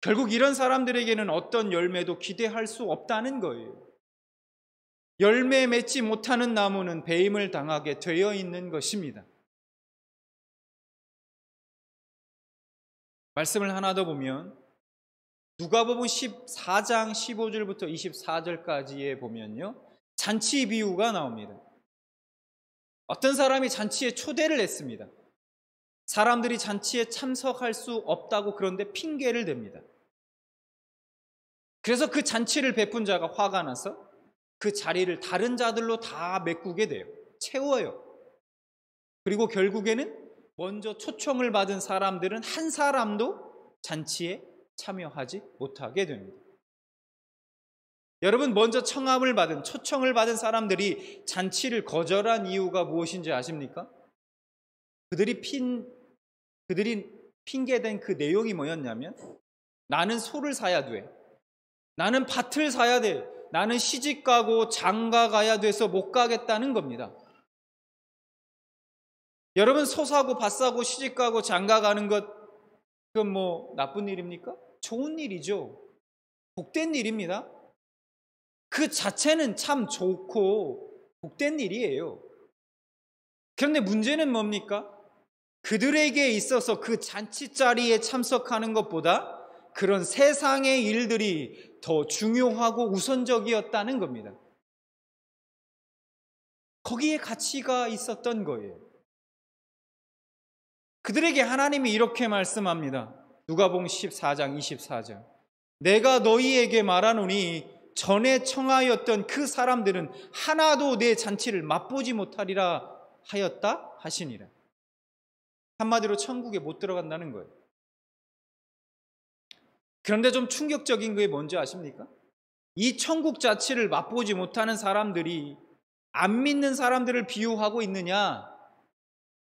결국 이런 사람들에게는 어떤 열매도 기대할 수 없다는 거예요. 열매 맺지 못하는 나무는 배임을 당하게 되어 있는 것입니다. 말씀을 하나 더 보면 누가복음 14장 15절부터 24절까지에 보면요, 잔치 비유가 나옵니다. 어떤 사람이 잔치에 초대를 했습니다. 사람들이 잔치에 참석할 수 없다고 그런데 핑계를 댑니다. 그래서 그 잔치를 베푼 자가 화가 나서 그 자리를 다른 자들로 다 메꾸게 돼요. 채워요. 그리고 결국에는 먼저 초청을 받은 사람들은 한 사람도 잔치에 참여하지 못하게 됩니다. 여러분, 먼저 초청을 받은 사람들이 잔치를 거절한 이유가 무엇인지 아십니까? 그들이 핑계댄 그 내용이 뭐였냐면, 나는 소를 사야 돼, 나는 밭을 사야 돼, 나는 시집가고 장가 가야 돼서 못 가겠다는 겁니다. 여러분, 소 사고 밭 사고 시집가고 장가 가는 것, 그건 뭐 나쁜 일입니까? 좋은 일이죠. 복된 일입니다. 그 자체는 참 좋고 복된 일이에요. 그런데 문제는 뭡니까? 그들에게 있어서 그 잔치 자리에 참석하는 것보다 그런 세상의 일들이 더 중요하고 우선적이었다는 겁니다. 거기에 가치가 있었던 거예요. 그들에게 하나님이 이렇게 말씀합니다. 누가복음 14장 24절. 내가 너희에게 말하노니 전에 청하였던 그 사람들은 하나도 내 잔치를 맛보지 못하리라 하였다 하시니라. 한마디로 천국에 못 들어간다는 거예요. 그런데 좀 충격적인 게 뭔지 아십니까? 이 천국 자체를 맛보지 못하는 사람들이 안 믿는 사람들을 비유하고 있느냐?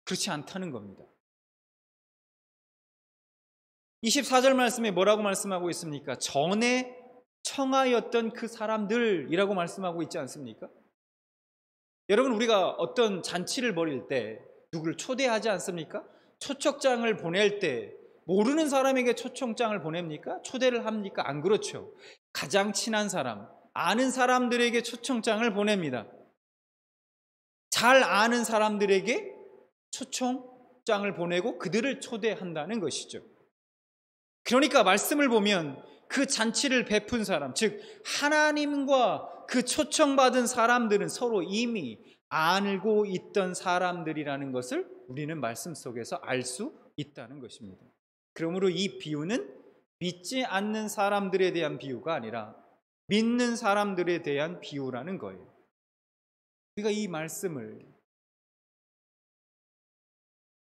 그렇지 않다는 겁니다. 24절 말씀에 뭐라고 말씀하고 있습니까? 전에 청하였던 그 사람들이라고 말씀하고 있지 않습니까? 여러분, 우리가 어떤 잔치를 벌일 때 누구를 초대하지 않습니까? 초청장을 보낼 때 모르는 사람에게 초청장을 보냅니까? 초대를 합니까? 안 그렇죠. 가장 친한 사람, 아는 사람들에게 초청장을 보냅니다. 잘 아는 사람들에게 초청장을 보내고 그들을 초대한다는 것이죠. 그러니까 말씀을 보면 그 잔치를 베푼 사람, 즉 하나님과 그 초청받은 사람들은 서로 이미 알고 있던 사람들이라는 것을 우리는 말씀 속에서 알 수 있다는 것입니다. 그러므로 이 비유는 믿지 않는 사람들에 대한 비유가 아니라 믿는 사람들에 대한 비유라는 거예요. 우리가 이 말씀을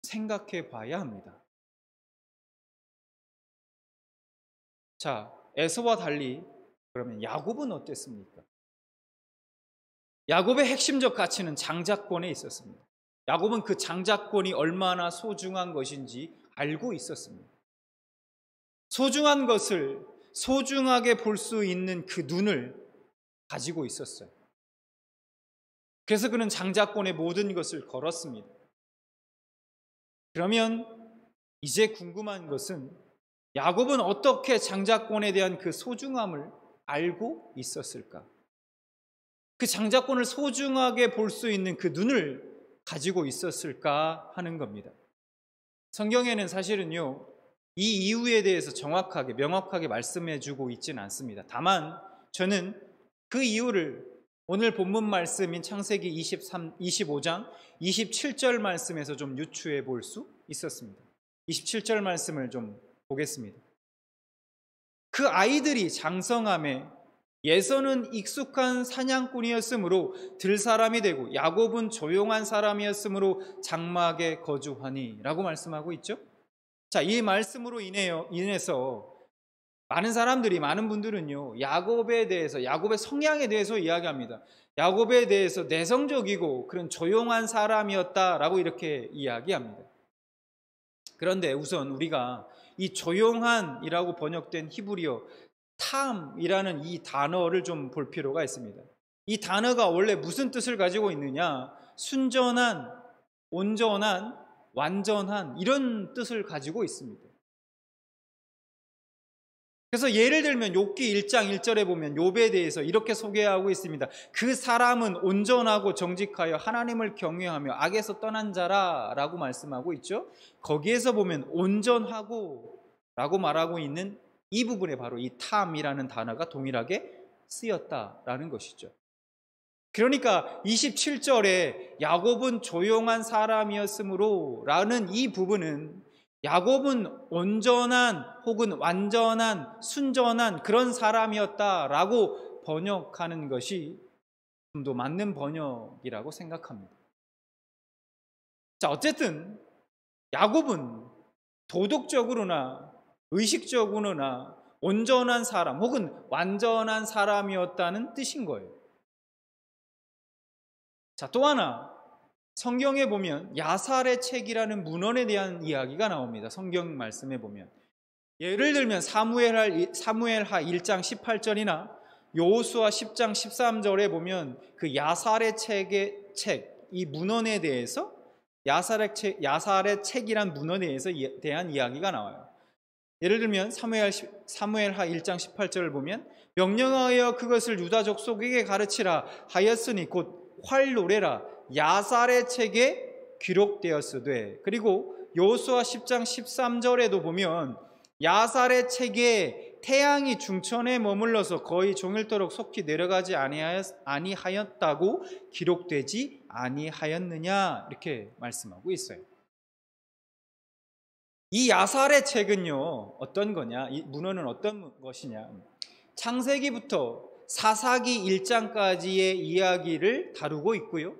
생각해 봐야 합니다. 자, 에서와 달리 그러면 야곱은 어땠습니까? 야곱의 핵심적 가치는 장자권에 있었습니다. 야곱은 그 장자권이 얼마나 소중한 것인지 알고 있었습니다. 소중한 것을 소중하게 볼 수 있는 그 눈을 가지고 있었어요. 그래서 그는 장자권의 모든 것을 걸었습니다. 그러면 이제 궁금한 것은 야곱은 어떻게 장자권에 대한 그 소중함을 알고 있었을까? 그 장자권을 소중하게 볼 수 있는 그 눈을 가지고 있었을까 하는 겁니다. 성경에는 사실은요, 이 이유에 대해서 정확하게 명확하게 말씀해 주고 있지는 않습니다. 다만 저는 그 이유를 오늘 본문 말씀인 창세기 25장 27절 말씀에서 좀 유추해 볼 수 있었습니다. 27절 말씀을 좀 보겠습니다. 그 아이들이 장성함에 예서는 익숙한 사냥꾼이었으므로 들사람이 되고 야곱은 조용한 사람이었으므로 장막에 거주하니 라고 말씀하고 있죠. 자, 이 말씀으로 인해서 많은 분들은요, 야곱에 대해서, 야곱의 성향에 대해서 이야기합니다. 야곱에 대해서 내성적이고 그런 조용한 사람이었다라고 이렇게 이야기합니다. 그런데 우선 우리가 이 조용한이라고 번역된 히브리어 탐이라는 이 단어를 좀 볼 필요가 있습니다. 이 단어가 원래 무슨 뜻을 가지고 있느냐? 순전한, 온전한, 완전한 이런 뜻을 가지고 있습니다. 그래서 예를 들면 욥기 1장 1절에 보면 욥에 대해서 이렇게 소개하고 있습니다. 그 사람은 온전하고 정직하여 하나님을 경외하며 악에서 떠난 자라 라고 말씀하고 있죠. 거기에서 보면 온전하고 라고 말하고 있는 이 부분에 바로 이 탐이라는 단어가 동일하게 쓰였다라는 것이죠. 그러니까 27절에 야곱은 조용한 사람이었으므로 라는 이 부분은 야곱은 온전한 혹은 완전한 순전한 그런 사람이었다라고 번역하는 것이 좀 더 맞는 번역이라고 생각합니다. 자, 어쨌든 야곱은 도덕적으로나 의식적으로나 온전한 사람 혹은 완전한 사람이었다는 뜻인 거예요. 자, 또 하나 성경에 보면 야살의 책이라는 문헌에 대한 이야기가 나옵니다. 성경 말씀에 보면 예를 들면 사무엘하 1장 18절이나 여호수아 10장 13절에 보면 그 야살의 책의 이 문헌에 대해서 야살의 책이란 문헌에 대한 이야기가 나와요. 예를 들면 사무엘하 1장 18절을 보면 명령하여 그것을 유다 족속에게 가르치라 하였으니 곧 활노래라 야살의 책에 기록되었으되, 그리고 여호수아 10장 13절에도 보면 야살의 책에 태양이 중천에 머물러서 거의 종일토록 속히 내려가지 아니하였다고 기록되지 아니하였느냐 이렇게 말씀하고 있어요. 이 야살의 책은요 어떤 거냐, 이 문헌은 어떤 것이냐, 창세기부터 사사기 1장까지의 이야기를 다루고 있고요,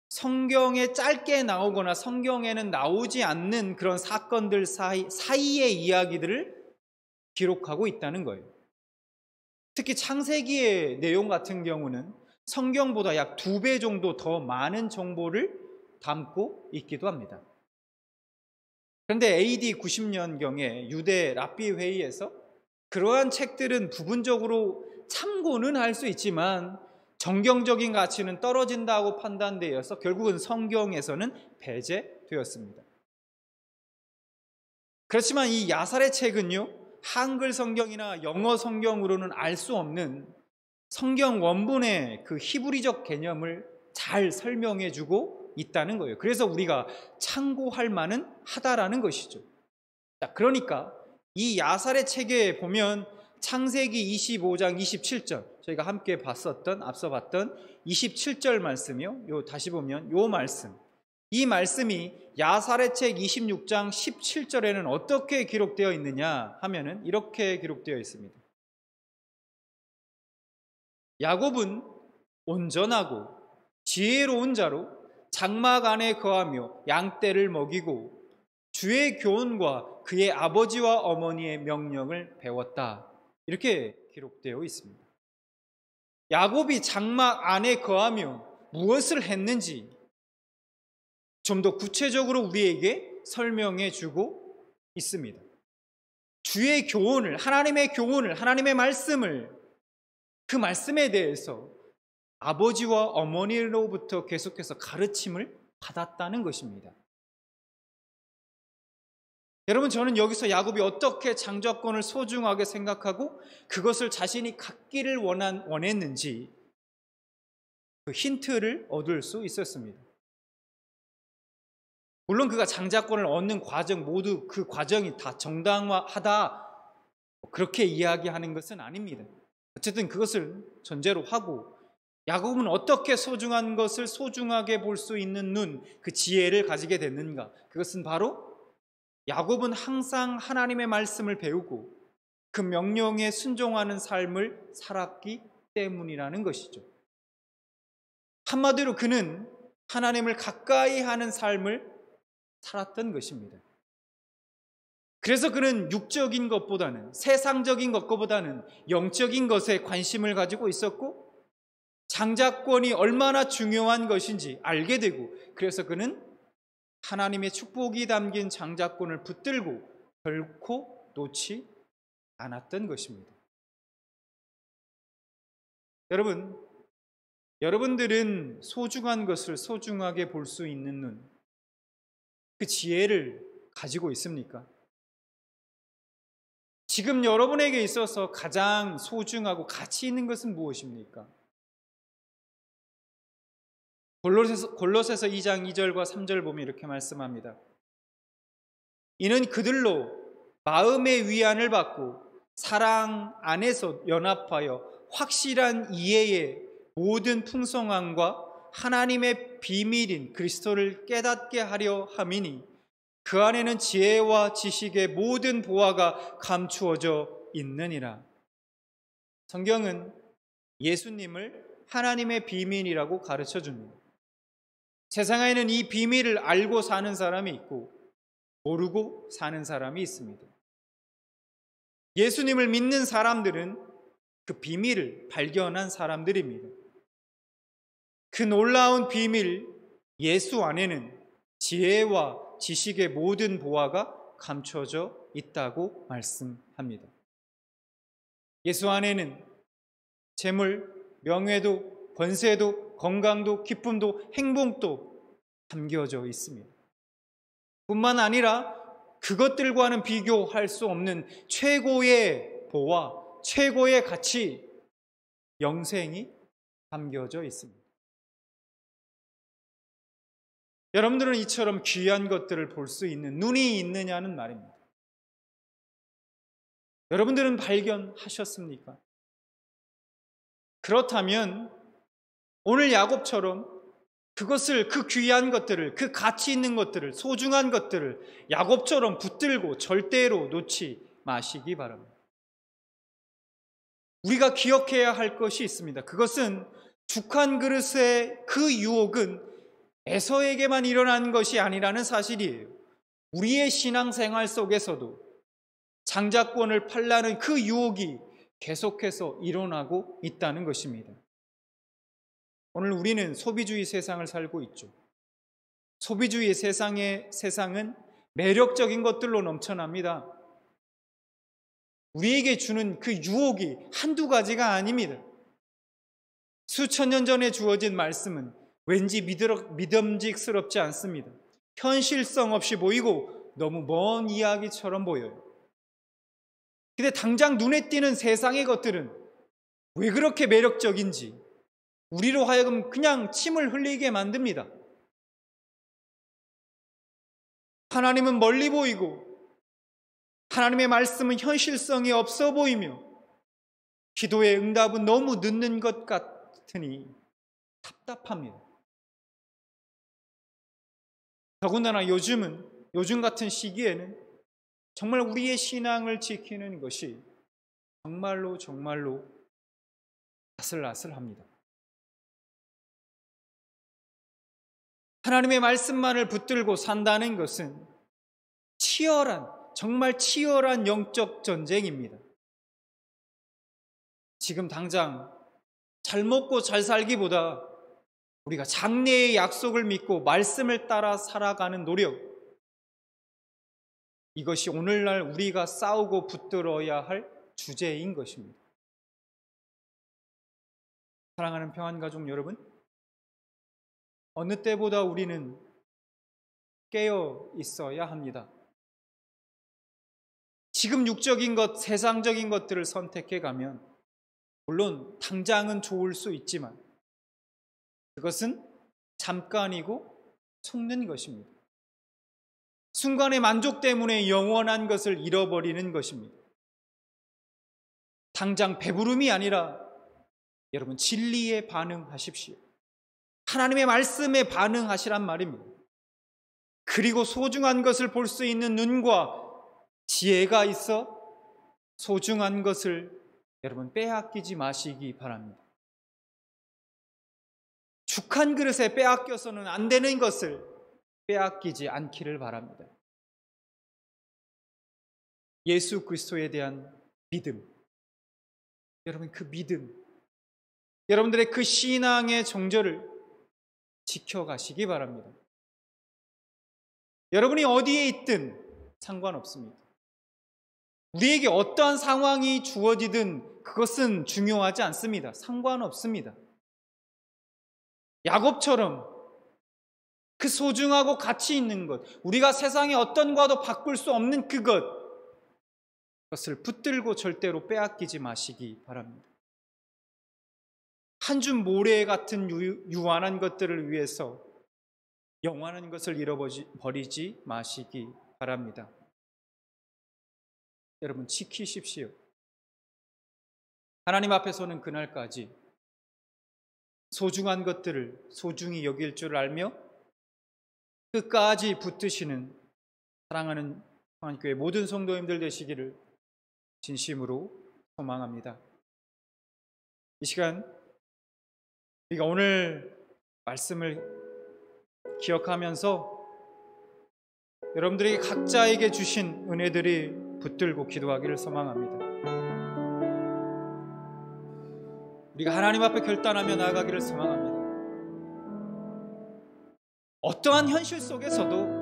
성경에 짧게 나오거나 성경에는 나오지 않는 그런 사건들 사이의 이야기들을 기록하고 있다는 거예요. 특히 창세기의 내용 같은 경우는 성경보다 약 2배 정도 더 많은 정보를 담고 있기도 합니다. 그런데 AD 90년경에 유대 랍비 회의에서 그러한 책들은 부분적으로 참고는 할 수 있지만 정경적인 가치는 떨어진다고 판단되어서 결국은 성경에서는 배제되었습니다. 그렇지만 이 야살의 책은요, 한글 성경이나 영어 성경으로는 알 수 없는 성경 원본의 그 히브리적 개념을 잘 설명해 주고 있다는 거예요. 그래서 우리가 참고할 만은 하다라는 것이죠. 자, 그러니까 이 야살의 책에 보면 창세기 25장 27절, 저희가 함께 앞서 봤던 27절 말씀이요. 다시 보면 요 말씀. 이 말씀이 야살의 책 26장 17절에는 어떻게 기록되어 있느냐 하면은 이렇게 기록되어 있습니다. 야곱은 온전하고 지혜로운 자로 장막 안에 거하며 양떼를 먹이고 주의 교훈과 그의 아버지와 어머니의 명령을 배웠다. 이렇게 기록되어 있습니다. 야곱이 장막 안에 거하며 무엇을 했는지 좀 더 구체적으로 우리에게 설명해 주고 있습니다. 주의 교훈을, 하나님의 말씀을, 그 말씀에 대해서 아버지와 어머니로부터 계속해서 가르침을 받았다는 것입니다. 여러분, 저는 여기서 야곱이 어떻게 장자권을 소중하게 생각하고 그것을 자신이 갖기를 원했는지 그 힌트를 얻을 수 있었습니다. 물론 그가 장자권을 얻는 과정 모두 그 과정이 다 정당화하다 그렇게 이야기하는 것은 아닙니다. 어쨌든 그것을 전제로 하고 야곱은 어떻게 소중한 것을 소중하게 볼 수 있는 눈, 그 지혜를 가지게 됐는가? 그것은 바로 야곱은 항상 하나님의 말씀을 배우고 그 명령에 순종하는 삶을 살았기 때문이라는 것이죠. 한마디로 그는 하나님을 가까이 하는 삶을 살았던 것입니다. 그래서 그는 육적인 것보다는, 세상적인 것보다는 영적인 것에 관심을 가지고 있었고 장자권이 얼마나 중요한 것인지 알게 되고, 그래서 그는 하나님의 축복이 담긴 장자권을 붙들고 결코 놓지 않았던 것입니다. 여러분들은 소중한 것을 소중하게 볼 수 있는 눈, 그 지혜를 가지고 있습니까? 지금 여러분에게 있어서 가장 소중하고 가치 있는 것은 무엇입니까? 골로새서 2장 2절과 3절 보면 이렇게 말씀합니다. 이는 그들로 마음의 위안을 받고 사랑 안에서 연합하여 확실한 이해의 모든 풍성함과 하나님의 비밀인 그리스도를 깨닫게 하려 함이니 그 안에는 지혜와 지식의 모든 보화가 감추어져 있느니라. 성경은 예수님을 하나님의 비밀이라고 가르쳐 줍니다. 세상에는 이 비밀을 알고 사는 사람이 있고 모르고 사는 사람이 있습니다. 예수님을 믿는 사람들은 그 비밀을 발견한 사람들입니다. 그 놀라운 비밀, 예수 안에는 지혜와 지식의 모든 보화가 감춰져 있다고 말씀합니다. 예수 안에는 재물, 명예도, 권세도, 건강도, 기쁨도, 행복도 담겨져 있습니다. 뿐만 아니라 그것들과는 비교할 수 없는 최고의 보화, 최고의 가치, 영생이 담겨져 있습니다. 여러분들은 이처럼 귀한 것들을 볼 수 있는 눈이 있느냐는 말입니다. 여러분들은 발견하셨습니까? 그렇다면 오늘 야곱처럼 그것을, 그 귀한 것들을, 그 가치 있는 것들을, 소중한 것들을 야곱처럼 붙들고 절대로 놓지 마시기 바랍니다. 우리가 기억해야 할 것이 있습니다. 그것은 죽한 그릇의 그 유혹은 에서에게만 일어난 것이 아니라는 사실이에요. 우리의 신앙생활 속에서도 장자권을 팔라는 그 유혹이 계속해서 일어나고 있다는 것입니다. 오늘 우리는 소비주의 세상을 살고 있죠. 소비주의 세상은 매력적인 것들로 넘쳐납니다. 우리에게 주는 그 유혹이 한두 가지가 아닙니다. 수천 년 전에 주어진 말씀은 왠지 믿음직스럽지 않습니다. 현실성 없이 보이고 너무 먼 이야기처럼 보여요. 근데 당장 눈에 띄는 세상의 것들은 왜 그렇게 매력적인지, 우리로 하여금 그냥 침을 흘리게 만듭니다. 하나님은 멀리 보이고 하나님의 말씀은 현실성이 없어 보이며 기도의 응답은 너무 늦는 것 같으니 답답합니다. 더군다나 요즘 같은 시기에는 정말 우리의 신앙을 지키는 것이 정말로 아슬아슬합니다. 하나님의 말씀만을 붙들고 산다는 것은 정말 치열한 영적 전쟁입니다. 지금 당장 잘 먹고 잘 살기보다 우리가 장래의 약속을 믿고 말씀을 따라 살아가는 노력, 이것이 오늘날 우리가 싸우고 붙들어야 할 주제인 것입니다. 사랑하는 평안가족 여러분, 어느 때보다 우리는 깨어 있어야 합니다. 지금 육적인 것, 세상적인 것들을 선택해 가면 물론 당장은 좋을 수 있지만 그것은 잠깐이고 속는 것입니다. 순간의 만족 때문에 영원한 것을 잃어버리는 것입니다. 당장 배부름이 아니라 여러분 진리에 반응하십시오. 하나님의 말씀에 반응하시란 말입니다. 그리고 소중한 것을 볼 수 있는 눈과 지혜가 있어 소중한 것을 여러분 빼앗기지 마시기 바랍니다. 죽 한 그릇에 빼앗겨서는 안 되는 것을 빼앗기지 않기를 바랍니다. 예수 그리스도에 대한 믿음, 여러분 그 믿음, 여러분들의 그 신앙의 정절을 지켜가시기 바랍니다. 여러분이 어디에 있든 상관없습니다. 우리에게 어떠한 상황이 주어지든 그것은 중요하지 않습니다. 상관없습니다. 야곱처럼 그 소중하고 가치 있는 것, 우리가 세상의 어떤 과도 바꿀 수 없는 그것을 붙들고 절대로 빼앗기지 마시기 바랍니다. 한 줌 모래 같은 유한한 것들을 위해서 영원한 것을 잃어버리지 마시기 바랍니다. 여러분 지키십시오. 하나님 앞에서는 그날까지 소중한 것들을 소중히 여길 줄 알며 끝까지 붙드시는 사랑하는 평안교회 모든 성도님들 되시기를 진심으로 소망합니다. 이 시간 우리가 오늘 말씀을 기억하면서 여러분들에게 각자에게 주신 은혜들이 붙들고 기도하기를 소망합니다. 우리가 하나님 앞에 결단하며 나아가기를 소망합니다. 어떠한 현실 속에서도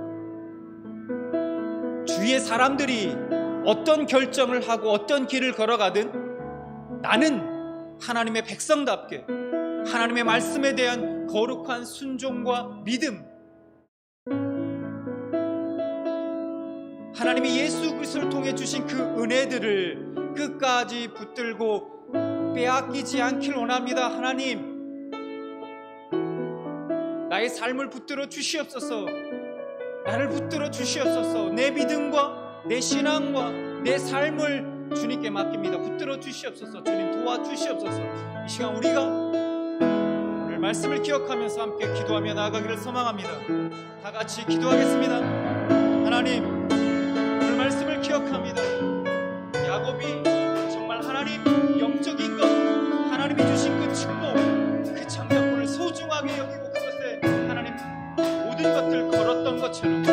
주위의 사람들이 어떤 결정을 하고 어떤 길을 걸어가든 나는 하나님의 백성답게 하나님의 말씀에 대한 거룩한 순종과 믿음, 하나님이 예수 그리스도를 통해 주신 그 은혜들을 끝까지 붙들고 빼앗기지 않길 원합니다. 하나님, 나의 삶을 붙들어 주시옵소서. 나를 붙들어 주시옵소서. 내 믿음과 내 신앙과 내 삶을 주님께 맡깁니다. 붙들어 주시옵소서. 주님 도와주시옵소서. 이 시간 우리가 오늘 말씀을 기억하면서 함께 기도하며 나아가기를 소망합니다. 다 같이 기도하겠습니다. 하나님, 오늘 말씀을 기억합니다. 야곱이 정말 하나님 영적인 것, 하나님이 주신 그 축복, 그 창조물을 소중하게 여기고 그것에 하나님 모든 것들 걸었던 것처럼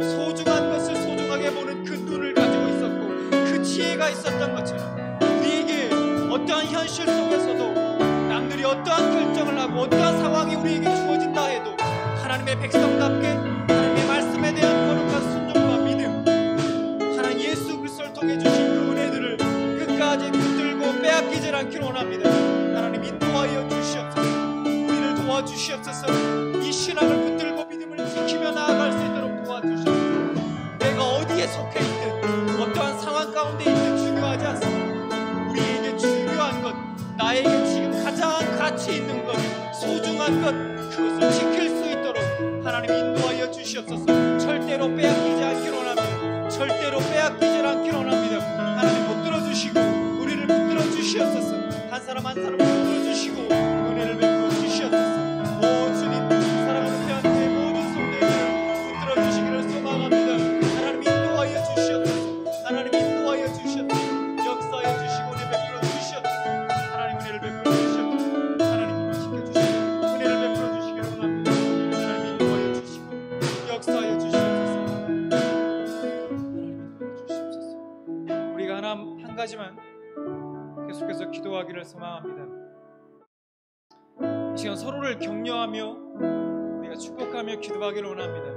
소중한 것을 소중하게 보는 그 눈을 가지고 있었고 그 지혜가 있었던 것처럼 우리에게 어떠한 현실 속에서도 남들이 어떠한 결정을 하고 어떠한 상황이 우리에게 주어진다 해도 하나님의 백성답게 하나님의 말씀에 대한 거룩한 순종과 믿음, 하나님 예수 그리스도를 통해 주신 그 은혜들을 끝까지 붙들고 빼앗기질 않기를 원합니다. 하나님 인도하여 주시옵소서. 우리를 도와주시옵소서. 이 신앙을 붙들고 믿음을 지키며 나아갈 수 있도록 도와주시옵소서. 내가 어디에 속해 있든 어떠한 상황 가운데 있든 중요하지 않습니다. 우리에게 중요한 것, 나에게 지금 가장 가치 있는 것, 소중한 것, 그것을 지킬 수 있도록 하나님 인도하여 주시옵소서. 절대로 빼앗기지 않기를 원합니다. 절대로 빼앗기지 않기를 원합니다. 하나님 붙들어 주시고 우리를 붙들어 주시옵소서. 한 사람 한 사람을 붙들어 주시고 은혜를 베풀어 주시옵소서. 오 주님, 사랑하는 대한민국의 모든 성도들을 붙들어 주시기를 소망합니다. 하나님 인도하여 주시옵소서. 하나님 인도하여 주시옵소서. 역사하여 주시고 은혜 베풀어 주시옵소서. 하나님 은혜를 베풀어 주시옵소서. 하나님 지켜주시고 은혜를 베풀어 주시기를 원합니다. 하나님 인도하여 주시고 역사하여 주시옵소서. 하나님 인도하여 주시옵소서. 우리가 한 가지만 계속해서 기도하기를 소망합니다. 이 시간 서로를 격려하며 우리가 축복하며 기도하기를 원합니다.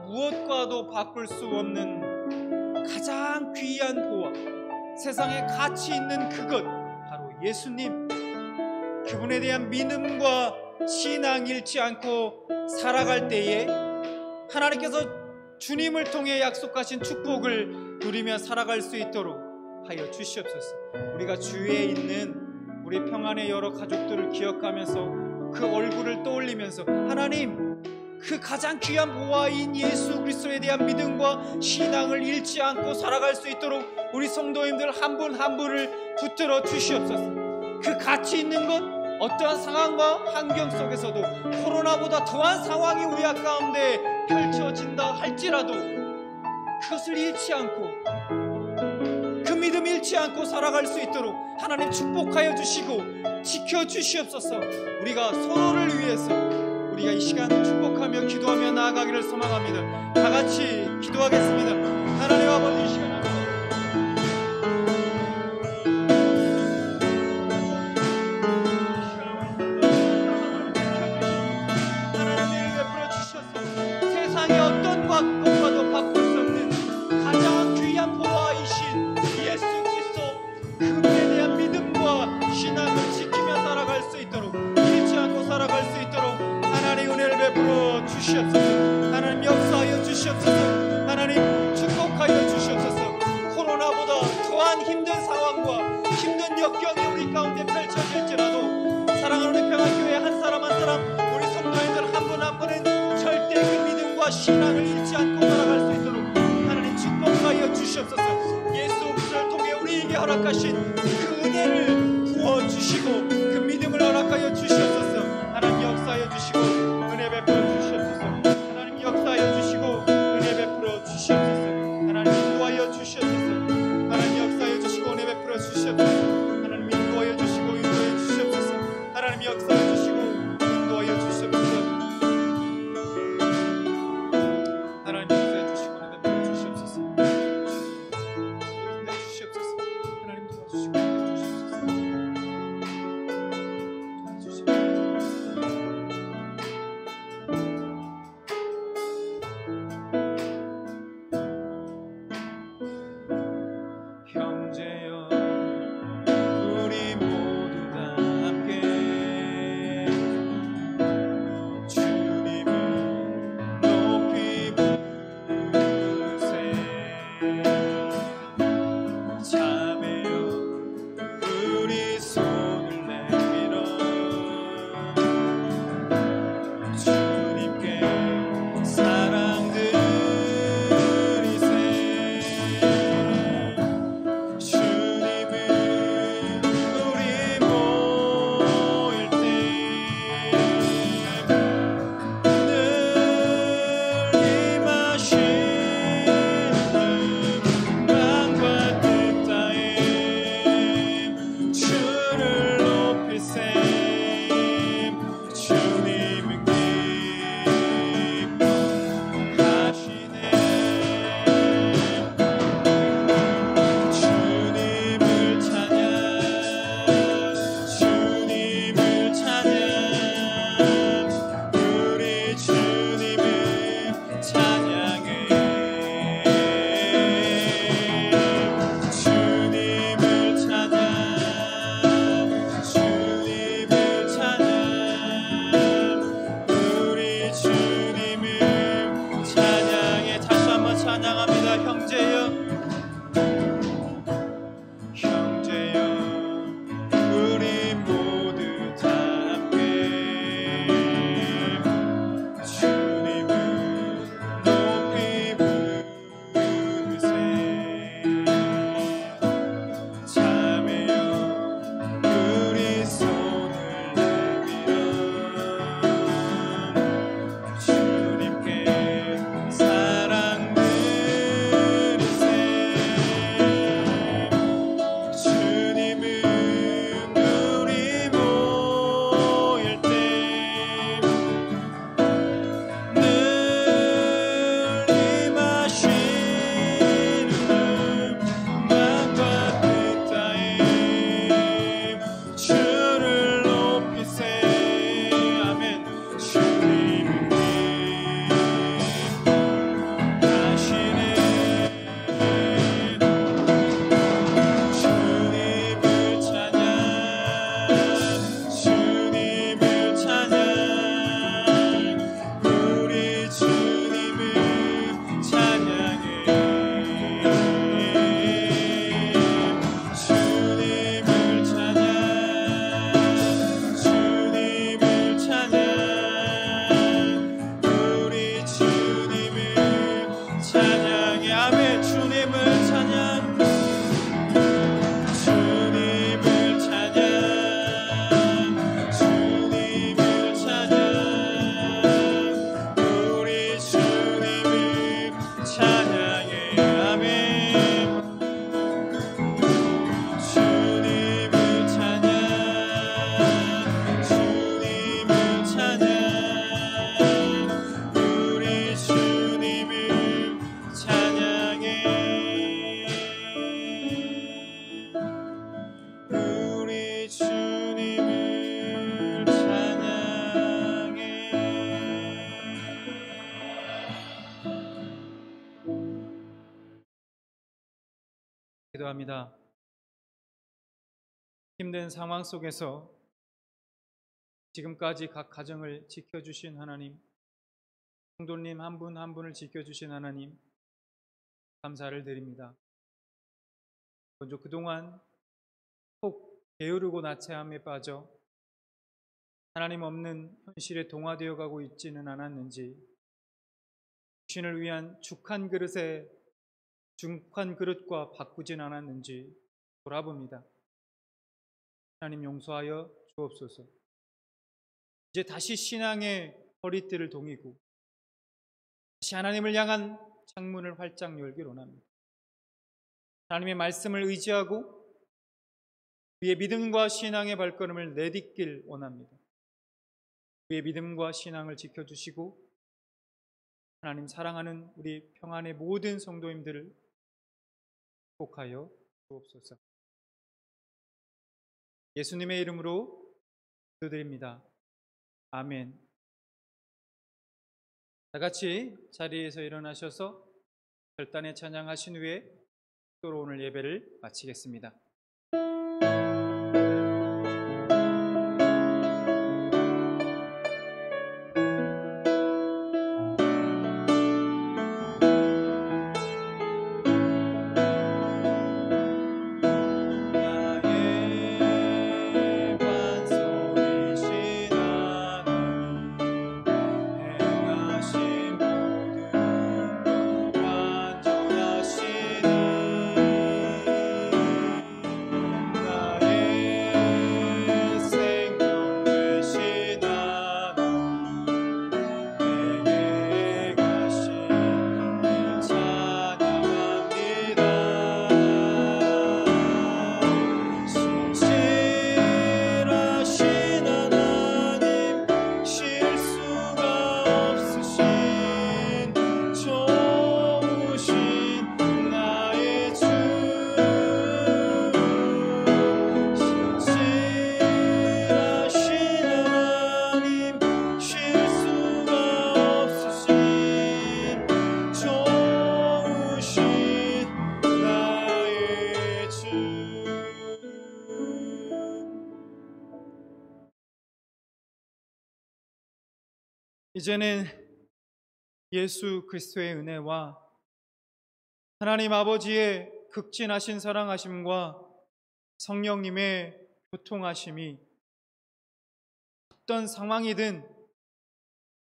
무엇과도 바꿀 수 없는 가장 귀한 보화, 세상에 가치 있는 그것, 바로 예수님. 그분에 대한 믿음과 신앙 잃지 않고 살아갈 때에 하나님께서 주님을 통해 약속하신 축복을 누리며 살아갈 수 있도록 하여 주시옵소서. 우리가 주위에 있는 우리 평안의 여러 가족들을 기억하면서 그 얼굴을 떠올리면서 하나님, 그 가장 귀한 보화인 예수 그리스도에 대한 믿음과 신앙을 잃지 않고 살아갈 수 있도록 우리 성도님들 한 분 한 분을 붙들어 주시옵소서. 그 가치 있는 것, 어떠한 상황과 환경 속에서도 코로나보다 더한 상황이 우리 가운데 펼쳐진다 할지라도 그것을 잃지 않고 그 믿음 잃지 않고 살아갈 수 있도록 하나님 축복하여 주시고 지켜주시옵소서. 우리가 서로를 위해서 우리가 이 시간 축복하며 기도하며 나아가기를 소망합니다. 다 같이 기도하겠습니다. 하나님 아버지, 이 시간 세상의 어떤 것과도 바꿀 수 없는 가장 귀한 보화이신 예수 그리스도, 그분에 대한 믿음과 신앙을 지키며 살아갈 수 있도록, 잃지 않고 살아갈 수 있도록 하나님 은혜를 베풀어 주시옵소서. 하나님 역사하여 주시옵소서. 하나님 축복하여 주시옵소서. 코로나보다 더한 힘든 상황과 힘든 역경이 우리 가운데 펼쳐질지라도 사랑하는 우리 평안교회 한 사람 한 사람, 우리 성도님들 한 분 한 분은 절대 그 믿음과 신앙을 잃지 않고 살아갈 수 있도록 하나님 축복하여 주시옵소서. 예수 그리스도를 통해 우리에게 허락하신 그 은혜를 부어주시고 그 믿음을 허락하여 주시옵소서. 하나님 역사하여 주시고 은혜 베풀어 주시옵소서. 하나님 역사하여 주시고 은혜 베풀어 주시옵소서. 하나님 인도하여 주시옵소서. 하나님 역사하여 주시고 은혜 베풀어 주시옵소서. 하나님 인도하여 주시고 인도하여 주시옵소서. 하나님 역사하여 주시고 인도하여 주시옵소서. 하나님 역사해 주시고 은혜 베풀어 주시옵소서. 은혜 주시옵소서. 하나님 도와주시고 은혜 주시옵소서. 도와주시옵소서. 형제여 우리 모두 다 함께 주님을 높이 부르세. 자매여 우리 손을 내밀어 주님께 사랑 드리세. 주님을 기도합니다. 힘든 상황 속에서 지금까지 각 가정을 지켜주신 하나님, 성도님 한 분 한 분을 지켜주신 하나님, 감사를 드립니다. 먼저 그동안 혹 게으르고 나체함에 빠져 하나님 없는 현실에 동화되어 가고 있지는 않았는지, 신을 위한 죽한 그릇과 바꾸진 않았는지 돌아봅니다. 하나님 용서하여 주옵소서. 이제 다시 신앙의 허리띠를 동이고 다시 하나님을 향한 창문을 활짝 열기를 원합니다. 하나님의 말씀을 의지하고 우리의 믿음과 신앙의 발걸음을 내딛길 원합니다. 우리의 믿음과 신앙을 지켜주시고 하나님 사랑하는 우리 평안의 모든 성도님들을 축복하여 주옵소서. 예수님의 이름으로 기도드립니다. 아멘. 다 같이 자리에서 일어나셔서 결단의 찬양하신 후에 또 오늘 예배를 마치겠습니다. 이제는 예수 그리스도의 은혜와 하나님 아버지의 극진하신 사랑하심과 성령님의 교통하심이 어떤 상황이든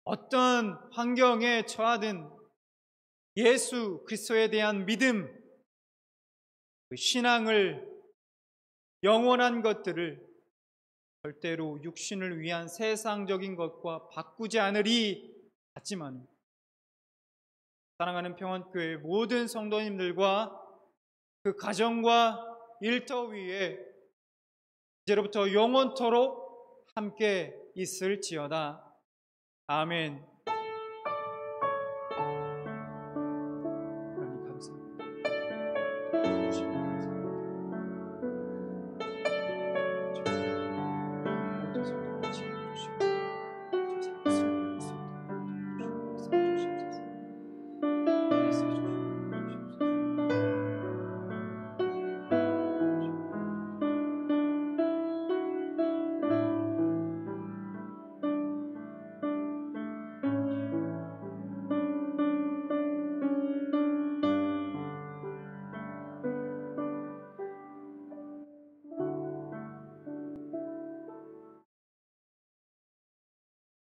어떤 환경에 처하든 예수 그리스도에 대한 믿음, 그 신앙을, 영원한 것들을 절대로 육신을 위한 세상적인 것과 바꾸지 않으리 하지만 사랑하는 평안교회 모든 성도님들과 그 가정과 일터 위에 이제로부터 영원토록 함께 있을지어다. 아멘.